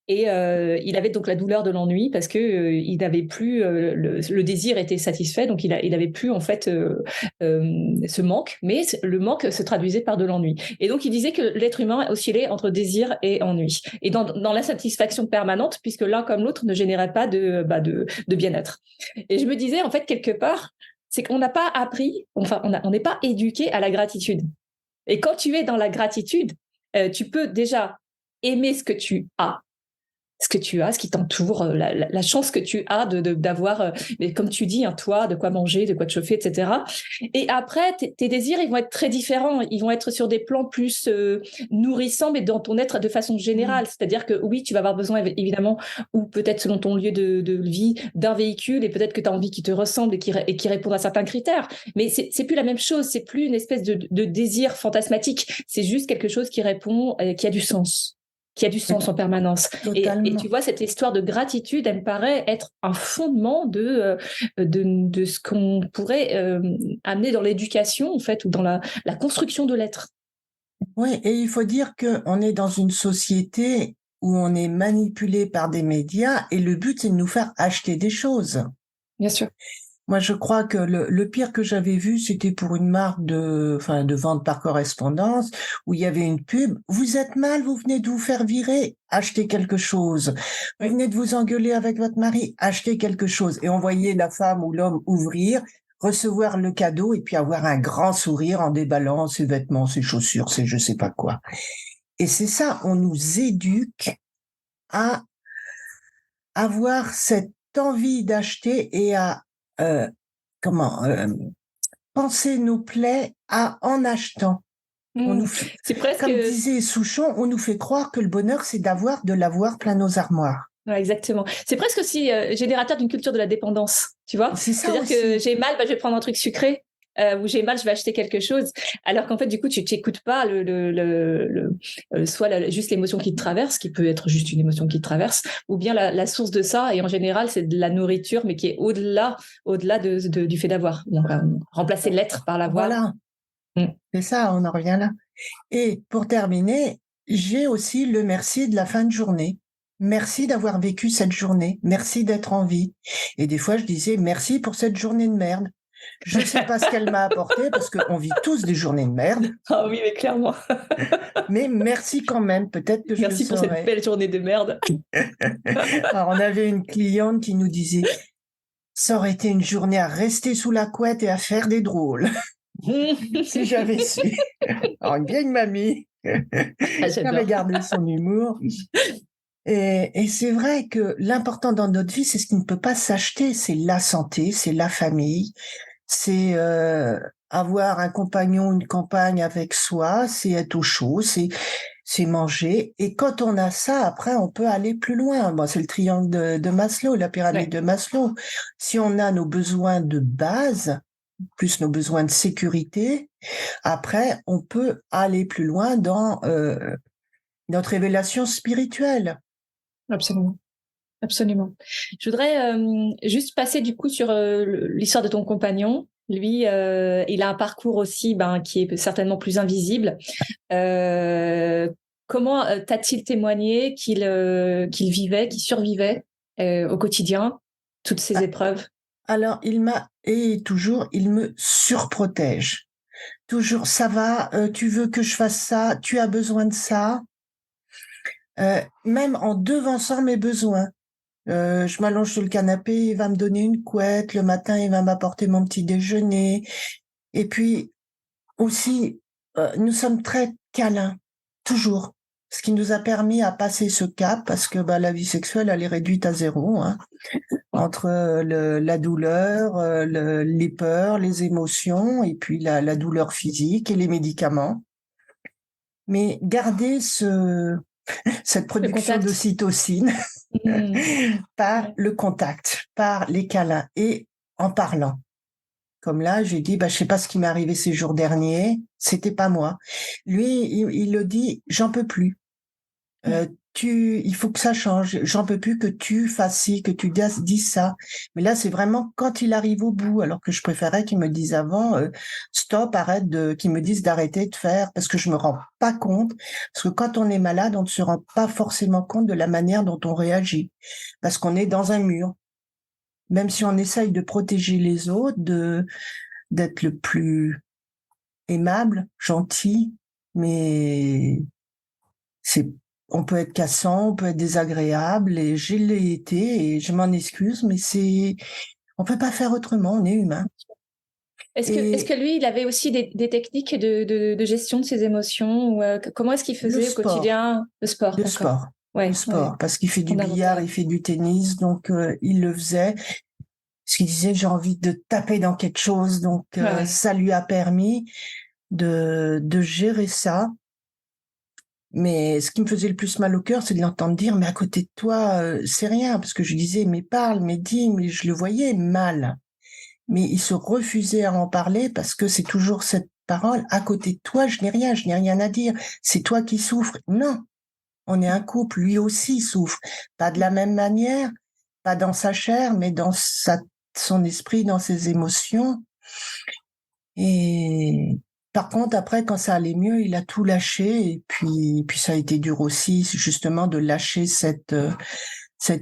Et il avait donc la douleur de l'ennui parce que il n'avait plus le désir était satisfait, donc il avait plus en fait ce manque, mais le manque se traduisait par de l'ennui. Et donc il disait que l'être humain oscillait entre désir et ennui, et dans l'insatisfaction permanente, puisque l'un comme l'autre ne générait pas de bien-être. Et je me disais en fait quelque part, c'est qu'on n'a pas appris, enfin on n'est pas éduqué à la gratitude. Et quand tu es dans la gratitude, tu peux déjà aimer ce que tu as, ce qui t'entoure, la chance que tu as d'avoir, mais comme tu dis, un toit, de quoi manger, de quoi te chauffer, etc. Et après, tes désirs, ils vont être très différents. Ils vont être sur des plans plus nourrissants, mais dans ton être de façon Mmh. générale. C'est-à-dire que oui, tu vas avoir besoin, évidemment, ou peut-être selon ton lieu de vie, d'un véhicule, et peut-être que tu as envie qu'il te ressemble et qui réponde à certains critères. Mais c'est plus la même chose. C'est plus une espèce de désir fantasmatique. C'est juste quelque chose qui répond, qui a du sens en permanence. Et tu Totalement. vois, cette histoire de gratitude, elle me paraît être un fondement de ce qu'on pourrait amener dans l'éducation, en fait, ou dans la construction de l'être. Oui, et il faut dire qu'on est dans une société où on est manipulé par des médias et le but, c'est de nous faire acheter des choses. Bien sûr. Moi, je crois que le pire que j'avais vu, c'était pour une marque enfin, de vente par correspondance, où il y avait une pub. Vous êtes mal, vous venez de vous faire virer, achetez quelque chose. Vous Oui. venez de vous engueuler avec votre mari, achetez quelque chose. Et on voyait la femme ou l'homme ouvrir, recevoir le cadeau et puis avoir un grand sourire en déballant ses vêtements, ses chaussures, ses je sais pas quoi. Et c'est ça, on nous éduque à avoir cette envie d'acheter et à euh, comment penser nos plaies en achetant. On nous Mmh. fait, C'est presque, comme disait Souchon, on nous fait croire que le bonheur, c'est de l'avoir plein nos armoires. ouais, exactement. C'est presque aussi générateur d'une culture de la dépendance, tu vois. C'est ça C'est-à-dire que aussi. j'ai mal, bah, je vais prendre un truc sucré. Ou j'ai mal, je vais acheter quelque chose. Alors qu'en fait, du coup, tu t'écoutes pas soit juste l'émotion qui te traverse, qui peut être juste une émotion qui te traverse, ou bien la source de ça. Et en général, c'est de la nourriture, mais qui est au-delà du fait d'avoir. Donc, remplacer l'être par l'avoir. Voilà, Mm. c'est ça, on en revient là. Et pour terminer, j'ai aussi le merci de la fin de journée. Merci d'avoir vécu cette journée. Merci d'être en vie. Et des fois, je disais merci pour cette journée de merde. Je ne sais pas ce qu'elle m'a apporté parce qu'on vit tous des journées de merde, Ah oui, mais clairement. mais merci quand même. Peut-être que je le Merci pour cette saurai. belle journée de merde. Alors, on avait une cliente qui nous disait, ça aurait été une journée à rester sous la couette et à faire des drôles, si j'avais su. Alors, une vieille mamie Ah, qui avait j'adore. gardé son humour. Et c'est vrai que l'important dans notre vie, c'est ce qui ne peut pas s'acheter, c'est la santé, c'est la famille, c'est avoir un compagnon, une compagne avec soi, c'est être au chaud, c'est manger. Et quand on a ça, après, on peut aller plus loin. Bon, c'est le triangle de Maslow, la pyramide Ouais. de Maslow. Si on a nos besoins de base, plus nos besoins de sécurité. Après, on peut aller plus loin dans notre révélation spirituelle. Absolument. Absolument. Je voudrais juste passer du coup sur l'histoire de ton compagnon. Lui, il a un parcours aussi qui est certainement plus invisible. Comment t'a-t-il témoigné qu'il vivait, qu'il survivait au quotidien, toutes ces épreuves? Alors, il me surprotège. Toujours, ça va, tu veux que je fasse ça, tu as besoin de ça. Même en devançant mes besoins. Je m'allonge sur le canapé, il va me donner une couette. Le matin, il va m'apporter mon petit déjeuner. Et puis, aussi, nous sommes très câlins, toujours. Ce qui nous a permis à passer ce cap, parce que la vie sexuelle, elle est réduite à zéro, hein, entre la douleur, les peurs, les émotions, et puis la douleur physique et les médicaments. Mais garder cette production d'ocytocine par le contact, par les câlins et en parlant. Comme là, j'ai dit, je sais pas ce qui m'est arrivé ces jours derniers, c'était pas moi. Lui, il le dit, j'en peux plus. Il faut que ça change. J'en peux plus que tu fasses ci, que tu dises ça. Mais là, c'est vraiment quand il arrive au bout, alors que je préférais qu'il me dise avant, stop, qu'il me dise d'arrêter de faire, parce que je me rends pas compte. Parce que quand on est malade, on ne se rend pas forcément compte de la manière dont on réagit. Parce qu'on est dans un mur. Même si on essaye de protéger les autres, d'être le plus aimable, gentil, mais on peut être cassant, on peut être désagréable, et je l'ai été, et je m'en excuse, mais on peut pas faire autrement, on est humain. Est-ce que lui, il avait aussi des techniques de gestion de ses émotions, ou comment est-ce qu'il faisait au quotidien? Le sport, le sport. Ouais, le sport, parce qu'il fait du billard, il fait du tennis, donc il le faisait. Parce qu'il disait, j'ai envie de taper dans quelque chose, donc ça lui a permis de gérer ça. Mais ce qui me faisait le plus mal au cœur, c'est de l'entendre dire, mais à côté de toi, c'est rien, parce que je disais, mais parle, mais dis, mais je le voyais mal. Mais il se refusait à en parler parce que c'est toujours cette parole, à côté de toi, je n'ai rien à dire, c'est toi qui souffres. Non, on est un couple, lui aussi souffre. Pas de la même manière, pas dans sa chair, mais dans son esprit, dans ses émotions. Et par contre, après, quand ça allait mieux, il a tout lâché. Et puis ça a été dur aussi, justement, de lâcher cette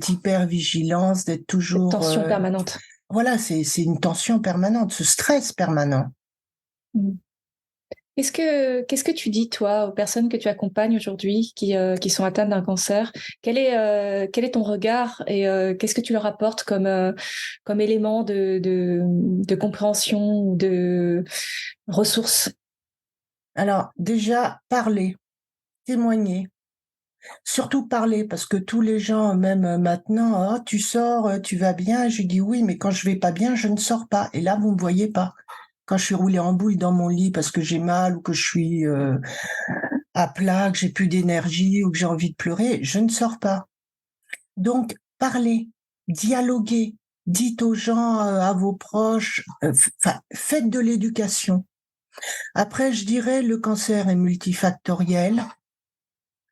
hyper-vigilance, d'être toujours... Cette tension permanente. Voilà, c'est une tension permanente, ce stress permanent. Qu'est-ce que tu dis, toi, aux personnes que tu accompagnes aujourd'hui qui sont atteintes d'un cancer? Quel est ton regard et qu'est-ce que tu leur apportes comme élément de compréhension ou de ressources? Alors, déjà, parler, témoigner. Surtout parler, parce que tous les gens, même maintenant, oh, tu sors, tu vas bien. Je dis oui, mais quand je vais pas bien, je ne sors pas. Et là, vous me voyez pas. Quand je suis roulée en boule dans mon lit parce que j'ai mal ou que je suis à plat, que j'ai plus d'énergie ou que j'ai envie de pleurer, je ne sors pas. Donc, parlez, dialoguez, dites aux gens, à vos proches, faites de l'éducation. Après, je dirais, le cancer est multifactoriel.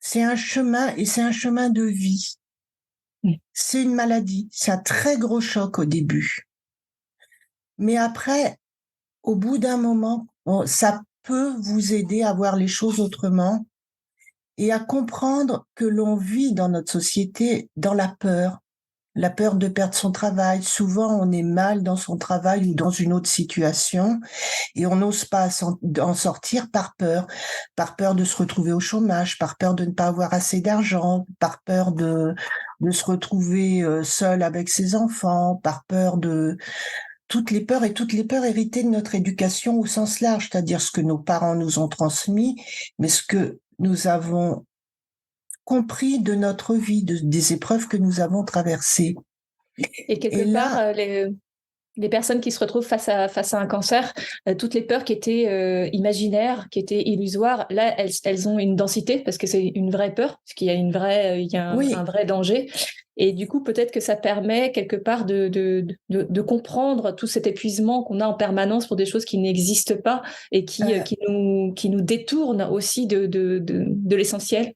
C'est un chemin et c'est un chemin de vie. C'est une maladie. C'est un très gros choc au début. Mais après, au bout d'un moment, ça peut vous aider à voir les choses autrement et à comprendre que l'on vit dans notre société dans la peur de perdre son travail. Souvent, on est mal dans son travail ou dans une autre situation et on n'ose pas en sortir par peur de se retrouver au chômage, par peur de ne pas avoir assez d'argent, par peur de se retrouver seul avec ses enfants, par peur de toutes les peurs héritées de notre éducation au sens large, c'est-à-dire ce que nos parents nous ont transmis, mais ce que nous avons compris de notre vie, des épreuves que nous avons traversées. Et quelque part, les personnes qui se retrouvent face à un cancer, toutes les peurs qui étaient imaginaires, qui étaient illusoires, là, elles ont une densité parce que c'est une vraie peur, parce qu'il y a un vrai danger. Et du coup, peut-être que ça permet quelque part de comprendre tout cet épuisement qu'on a en permanence pour des choses qui n'existent pas et qui nous détournent aussi de l'essentiel.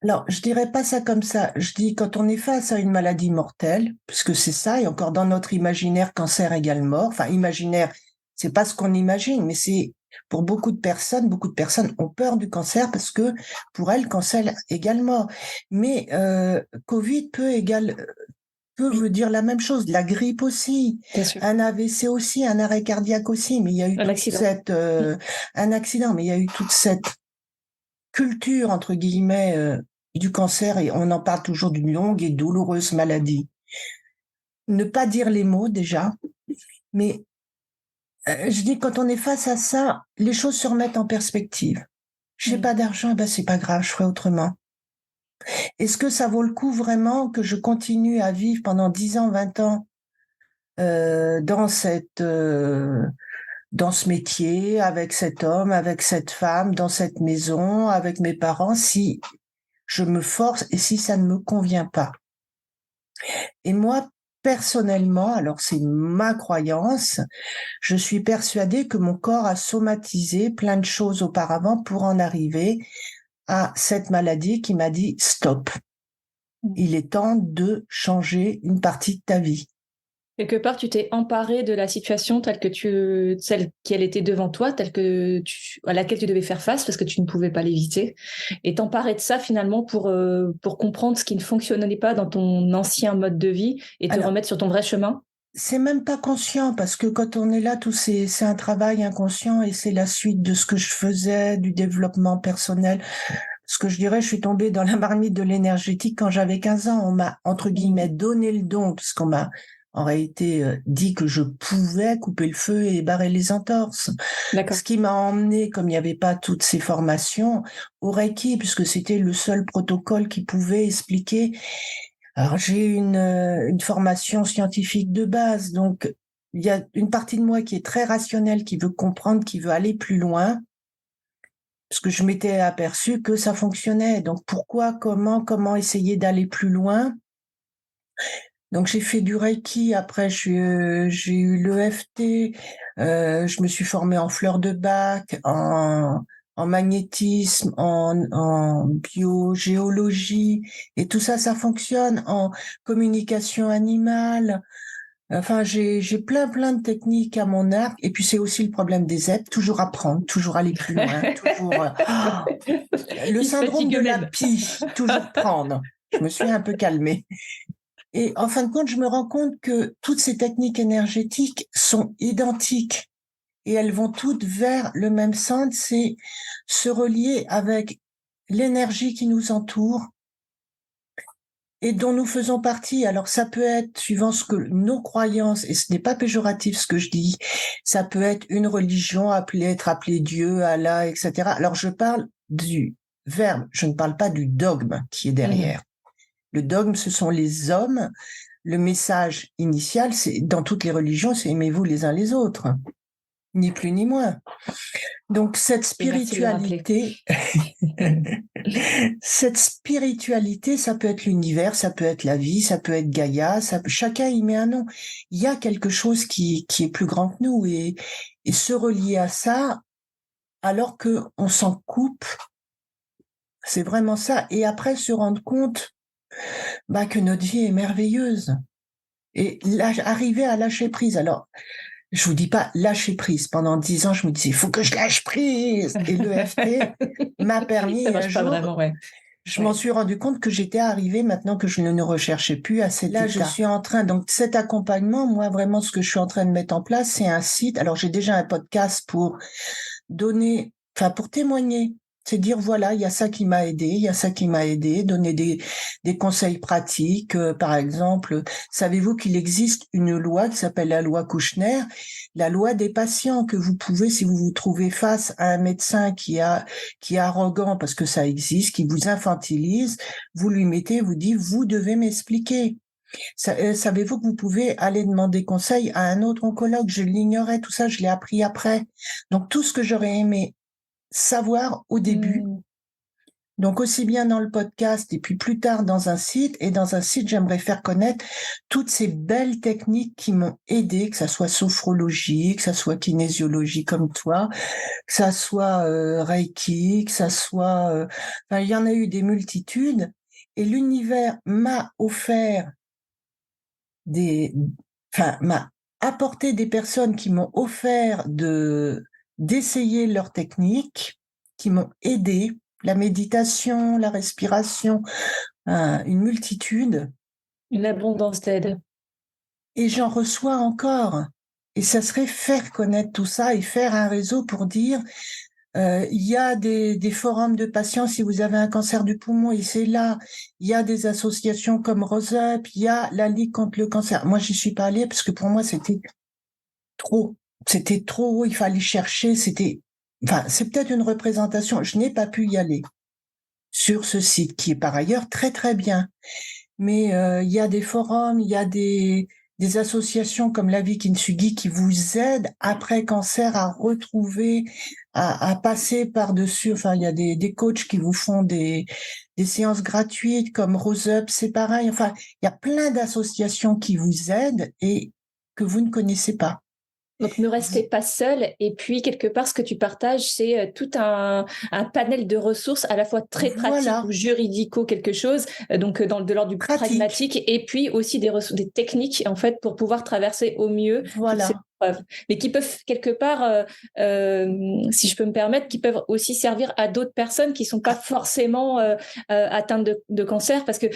Alors, je dirais pas ça comme ça. Je dis quand on est face à une maladie mortelle, puisque c'est ça, et encore dans notre imaginaire, cancer égale mort. Enfin, imaginaire, c'est pas ce qu'on imagine, mais c'est pour beaucoup de personnes ont peur du cancer parce que pour elles, cancer égale mort. Mais Covid peut Oui. veut dire la même chose. La grippe aussi, Bien sûr. un AVC aussi, un arrêt cardiaque aussi. Mais il y a eu Un accident. un accident, mais il y a eu toute cette culture entre guillemets du cancer et on en parle toujours d'une longue et douloureuse maladie. Ne pas dire les mots déjà, mais je dis quand on est face à ça, les choses se remettent en perspective. J'ai pas d'argent, ben c'est pas grave, je ferai autrement. Est-ce que ça vaut le coup vraiment que je continue à vivre pendant 10 ans, 20 ans dans dans ce métier, avec cet homme, avec cette femme, dans cette maison, avec mes parents, si je me force et si ça ne me convient pas? Et moi, personnellement, alors c'est ma croyance, je suis persuadée que mon corps a somatisé plein de choses auparavant pour en arriver à cette maladie qui m'a dit stop. Il est temps de changer une partie de ta vie. Quelque part, tu t'es emparé de la situation celle qui était devant toi, à laquelle tu devais faire face parce que tu ne pouvais pas l'éviter, et t'emparer de ça finalement pour comprendre ce qui ne fonctionnait pas dans ton ancien mode de vie et te remettre sur ton vrai chemin. C'est même pas conscient parce que quand on est là, c'est un travail inconscient et c'est la suite de ce que je faisais, du développement personnel. Ce que je dirais, je suis tombée dans la marmite de l'énergétique quand j'avais 15 ans. On m'a, entre guillemets, donné le don, puisqu'on m'a en réalité dit que je pouvais couper le feu et barrer les entorses. D'accord. Ce qui m'a emmené, comme il n'y avait pas toutes ces formations, au Reiki, puisque c'était le seul protocole qui pouvait expliquer. Alors, j'ai une formation scientifique de base, donc il y a une partie de moi qui est très rationnelle, qui veut comprendre, qui veut aller plus loin, parce que je m'étais aperçue que ça fonctionnait. Donc, pourquoi, comment essayer d'aller plus loin? Donc, j'ai fait du Reiki. Après, j'ai eu l'EFT. Je me suis formée en fleurs de bac, en magnétisme, en biogéologie. Et tout ça, ça fonctionne. En communication animale. Enfin, j'ai plein de techniques à mon arc. Et puis, c'est aussi le problème des ZEP. Toujours apprendre, toujours aller plus loin, toujours... le syndrome de la pie, toujours prendre. Je me suis un peu calmée. Et en fin de compte, je me rends compte que toutes ces techniques énergétiques sont identiques et elles vont toutes vers le même centre, c'est se relier avec l'énergie qui nous entoure et dont nous faisons partie. Alors ça peut être, suivant ce que nos croyances, et ce n'est pas péjoratif ce que je dis, ça peut être une religion, être appelé Dieu, Allah, etc. Alors je parle du verbe, je ne parle pas du dogme qui est derrière. Le dogme, ce sont les hommes. Le message initial, c'est dans toutes les religions, c'est aimez-vous les uns les autres, ni plus ni moins. Donc cette spiritualité, ça peut être l'univers, ça peut être la vie, ça peut être Gaïa, chacun y met un nom. Il y a quelque chose qui est plus grand que nous et se relier à ça, alors que on s'en coupe, c'est vraiment ça. Et après se rendre compte que notre vie est merveilleuse. Et là, arriver à lâcher prise. Alors, je vous dis pas lâcher prise. Pendant 10 ans, je me disais, il faut que je lâche prise. Et l'EFT m'a permis un jour, je m'en suis rendu compte que j'étais arrivée maintenant que je ne recherchais plus à cet état. Je suis en train, donc cet accompagnement, moi vraiment ce que je suis en train de mettre en place, c'est un site. Alors j'ai déjà un podcast pour pour témoigner. C'est dire, voilà, il y a ça qui m'a aidé, donner des conseils pratiques. Par exemple, savez-vous qu'il existe une loi qui s'appelle la loi Kouchner, la loi des patients, que vous pouvez, si vous vous trouvez face à un médecin qui est arrogant, parce que ça existe, qui vous infantilise, vous lui mettez, vous dites, vous devez m'expliquer. Savez-vous que vous pouvez aller demander conseil à un autre oncologue? Je l'ignorais, tout ça, je l'ai appris après. Donc, tout ce que j'aurais aimé savoir au début, Donc, aussi bien dans le podcast et puis plus tard dans un site. Et dans un site, j'aimerais faire connaître toutes ces belles techniques qui m'ont aidé, que ça soit sophrologie, que ça soit kinésiologie comme toi, que ça soit Reiki, que ça soit... enfin, il y en a eu des multitudes. Et l'univers m'a offert m'a apporté des personnes qui m'ont offert d'essayer leurs techniques, qui m'ont aidé, la méditation, la respiration, une multitude. Une abondance d'aide. Et j'en reçois encore. Et ça serait faire connaître tout ça et faire un réseau pour dire, il y a des forums de patients si vous avez un cancer du poumon et c'est là. Il y a des associations comme Rose Up, il y a la Ligue contre le cancer. Moi, j'y suis pas allée parce que pour moi, c'était trop. C'était trop, il fallait chercher, enfin, c'est peut-être une représentation. Je n'ai pas pu y aller sur ce site qui est par ailleurs très, très bien. Mais il y a des forums, il y a des associations comme la Vie Kintsugi qui vous aident après cancer à retrouver, à passer par-dessus. Enfin, il y a des coachs qui vous font des séances gratuites comme Rose Up, c'est pareil. Enfin, il y a plein d'associations qui vous aident et que vous ne connaissez pas. Donc, ne restez pas seul. Et puis, quelque part, ce que tu partages, c'est tout un panel de ressources à la fois très pratiques ou juridico quelque chose, donc de l'ordre du pragmatique, et puis aussi des techniques, en fait, pour pouvoir traverser au mieux toutes ces épreuves. Mais qui peuvent, quelque part, si je peux me permettre, qui peuvent aussi servir à d'autres personnes qui ne sont pas forcément atteintes de cancer. Parce que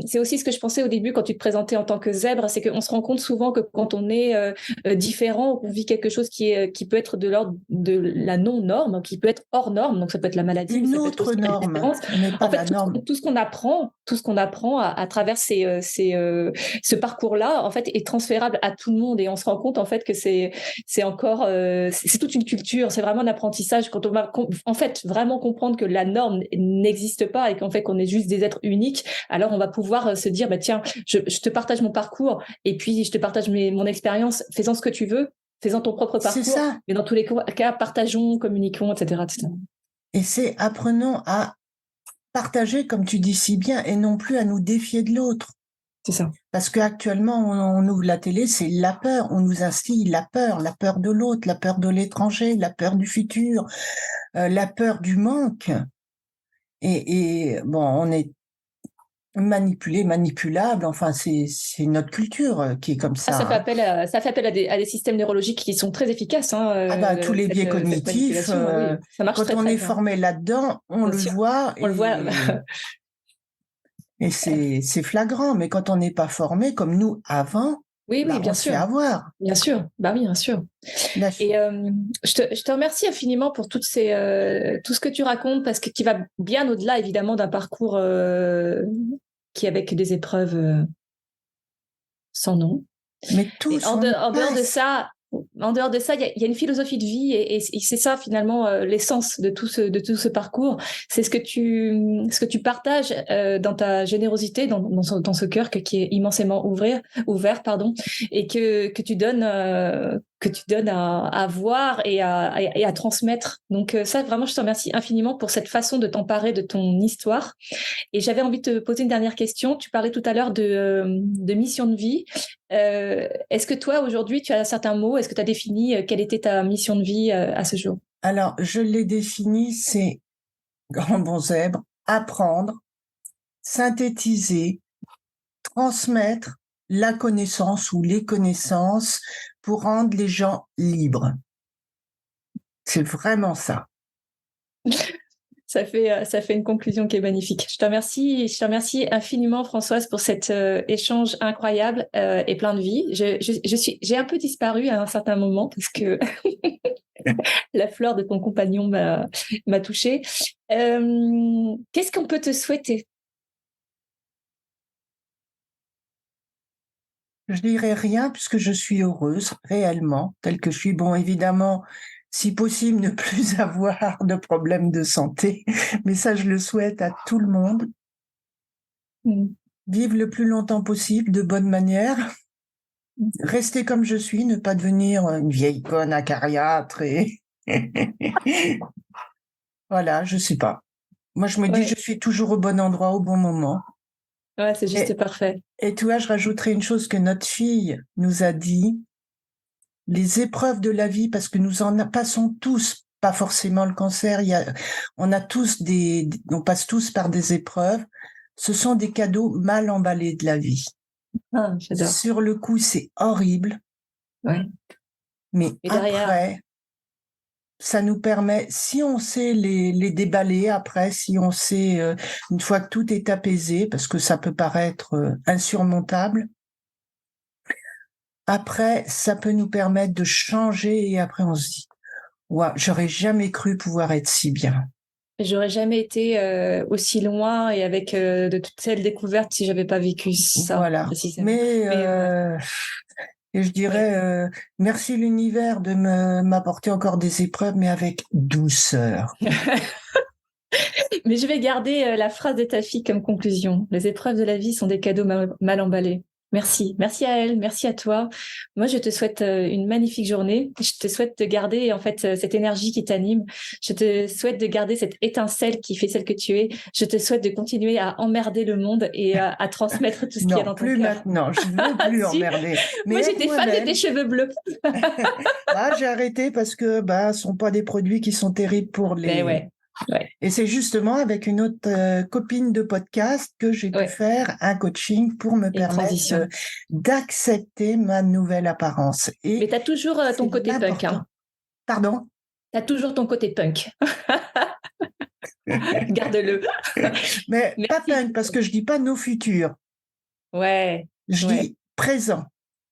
c'est aussi ce que je pensais au début quand tu te présentais en tant que zèbre, c'est qu'on se rend compte souvent que quand on est différent, on vit quelque chose qui peut être de l'ordre de la non-norme, qui peut être hors norme, donc ça peut être la maladie, une mais ça autre peut être aussi norme, la différence. mais pas en fait, la norme. tout ce qu'on apprend à travers ce parcours-là, en fait, est transférable à tout le monde, et on se rend compte en fait que c'est encore c'est toute une culture, c'est vraiment un apprentissage quand on va en fait vraiment comprendre que la norme n'existe pas et qu'en fait qu'on est juste des êtres uniques. Alors on va pouvoir se dire bah tiens, je te partage mon parcours et puis je te partage mon expérience, fais-en ce que tu veux, fais-en ton propre parcours. C'est ça. Mais dans tous les cas, partageons, communiquons, etc., etc. Et c'est apprenons à partager, comme tu dis si bien, et non plus à nous défier de l'autre. C'est ça. Parce qu'actuellement, on ouvre la télé, c'est la peur. On nous instille la peur de l'autre, la peur de l'étranger, la peur du futur, la peur du manque. Et bon, on est manipulé, manipulable. Enfin, c'est notre culture qui est comme ça. Ça fait appel à des systèmes neurologiques qui sont très efficaces. Tous les biais cognitifs. Ça marche quand on est formé là-dedans, on le voit. On le voit. Et c'est flagrant. Mais quand on n'est pas formé, comme nous avant, oui, bien sûr. On se fait avoir. Bien sûr. Bah oui, bien sûr. Et je te remercie infiniment pour tout ce que tu racontes, parce que qui va bien au-delà, évidemment, d'un parcours qui est avec des épreuves sans nom. Mais tout en dehors de ça, il y a une philosophie de vie, et c'est ça finalement l'essence de tout ce parcours. C'est ce que tu partages dans ta générosité, dans ce cœur qui est immensément ouvert, et que tu donnes à voir et à transmettre. Donc ça, vraiment, je te remercie infiniment pour cette façon de t'emparer de ton histoire. Et j'avais envie de te poser une dernière question. Tu parlais tout à l'heure de mission de vie. Est-ce que toi, aujourd'hui, tu as certains mots? Est-ce que tu as défini quelle était ta mission de vie à ce jour? Alors, je l'ai défini, c'est grand bon zèbre, apprendre, synthétiser, transmettre la connaissance ou les connaissances pour rendre les gens libres. C'est vraiment ça. Ça fait une conclusion qui est magnifique. Je te remercie infiniment, Françoise, pour cet échange incroyable et plein de vie. J'ai un peu disparu à un certain moment parce que la fleur de ton compagnon m'a touchée. Qu'est-ce qu'on peut te souhaiter? Je dirais rien puisque je suis heureuse réellement, telle que je suis. Bon, évidemment, si possible, ne plus avoir de problèmes de santé, mais ça, je le souhaite à tout le monde. Vivre le plus longtemps possible, de bonne manière. Rester comme je suis, ne pas devenir une vieille conne acariâtre et voilà, je sais pas. Moi, je me dis, Ouais. je suis toujours au bon endroit, au bon moment. Ouais, c'est juste Et, parfait. et tu vois, je rajouterai une chose que notre fille nous a dit, les épreuves de la vie, parce que nous en passons tous, pas forcément le cancer, on a tous on passe tous par des épreuves. Ce sont des cadeaux mal emballés de la vie. Ah, j'adore. Sur le coup, c'est horrible, Ouais. mais Et derrière, après, ça nous permet, si on sait les déballer après, si on sait, une fois que tout est apaisé, parce que ça peut paraître insurmontable, après, ça peut nous permettre de changer et après on se dit, ouais, j'aurais jamais cru pouvoir être si bien. j'aurais jamais été aussi loin et avec de toutes celles découvertes si j'avais pas vécu ça Voilà. précisément. Mais Mais et je dirais, ouais. merci l'univers de m'apporter encore des épreuves, mais avec douceur. Mais je vais garder la phrase de ta fille comme conclusion. Les épreuves de la vie sont des cadeaux mal emballés. Merci. Merci à elle. Merci à toi. Moi, je te souhaite une magnifique journée. Je te souhaite de garder, en fait, cette énergie qui t'anime. Je te souhaite de garder cette étincelle qui fait celle que tu es. Je te souhaite de continuer à emmerder le monde et à transmettre tout ce qu'il y a Non, dans ton plus cœur. maintenant. Je ne veux plus Si. emmerder. Mais Moi, être j'étais fan de tes moi-même. cheveux bleus. Bah, j'ai arrêté parce que bah, ce sont pas des produits qui sont terribles pour Ben les. ouais. Ouais. Et c'est justement avec une autre copine de podcast que j'ai pu Ouais. faire un coaching pour me Et une permettre transition. d'accepter ma nouvelle apparence. Mais Et t'as toujours ton c'est côté punk, l'important. hein. Pardon? T'as toujours ton côté punk. Garde-le. Mais pas Merci. punk, parce que je dis pas nos futurs. Ouais, Je ouais, dis présent.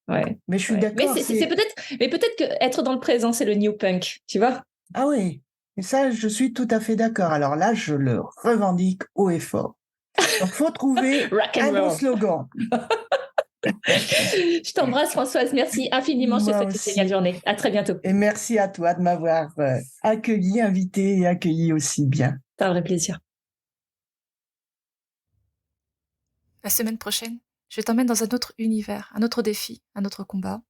ouais, Mais je suis ouais. Mais d'accord, c'est peut-être, mais peut-être que être dans le présent, c'est le new punk, tu vois? Ah oui, et ça, je suis tout à fait d'accord. Alors là, je le revendique haut et fort. Donc, faut trouver Rock and un bon roll. slogan. Je t'embrasse, Françoise. Merci infiniment. Je te Moi souhaite une géniale aussi. journée. À très bientôt. Et merci à toi de m'avoir accueilli, invité et accueilli aussi bien. C'est un vrai plaisir. La semaine prochaine, je t'emmène dans un autre univers, un autre défi, un autre combat,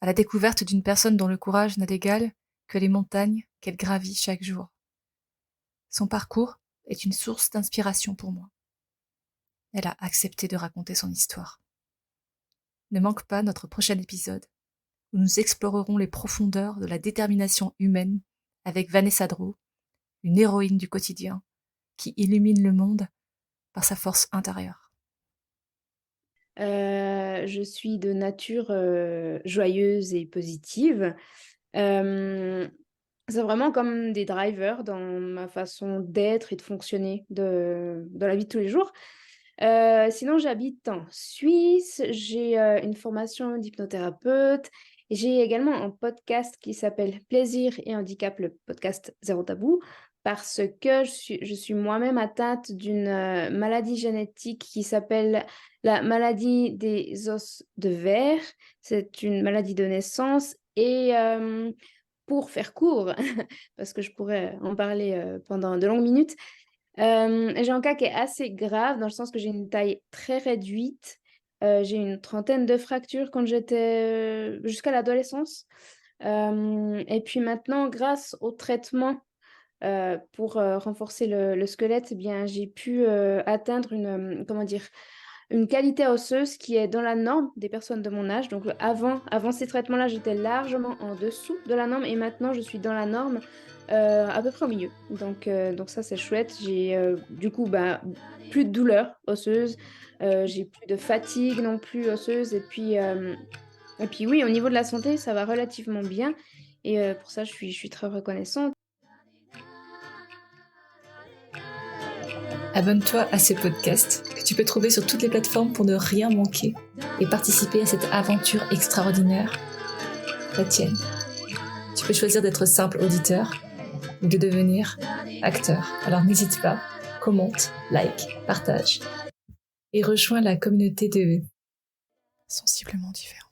à la découverte d'une personne dont le courage n'a d'égal que les montagnes qu'elle gravit chaque jour. Son parcours est une source d'inspiration pour moi. Elle a accepté de raconter son histoire. Ne manque pas notre prochain épisode, où nous explorerons les profondeurs de la détermination humaine avec Vanessa Drew, une héroïne du quotidien qui illumine le monde par sa force intérieure. Je suis de nature joyeuse et positive. Euh, c'est vraiment comme des drivers dans ma façon d'être et de fonctionner dans la vie de tous les jours. Sinon, j'habite en Suisse. J'ai une formation d'hypnothérapeute. Et j'ai également un podcast qui s'appelle Plaisir et handicap, le podcast Zéro Tabou, parce que je suis moi-même atteinte d'une maladie génétique qui s'appelle la maladie des os de verre. C'est une maladie de naissance et pour faire court, parce que je pourrais en parler pendant de longues minutes, j'ai un cas qui est assez grave dans le sens que j'ai une taille très réduite. J'ai une trentaine de fractures quand j'étais jusqu'à l'adolescence. Et puis maintenant, grâce au traitement pour renforcer le squelette, eh bien, j'ai pu atteindre comment dire, une qualité osseuse qui est dans la norme des personnes de mon âge. Donc avant ces traitements-là, j'étais largement en dessous de la norme et maintenant je suis dans la norme à peu près au milieu. Donc ça c'est chouette. J'ai du coup plus de douleur osseuse, j'ai plus de fatigue non plus osseuse et puis oui, au niveau de la santé, ça va relativement bien et pour ça je suis très reconnaissante. Abonne-toi à ce podcast que tu peux trouver sur toutes les plateformes pour ne rien manquer et participer à cette aventure extraordinaire, la tienne. Tu peux choisir d'être simple auditeur ou de devenir acteur. Alors n'hésite pas, commente, like, partage et rejoins la communauté de Sensiblement différents.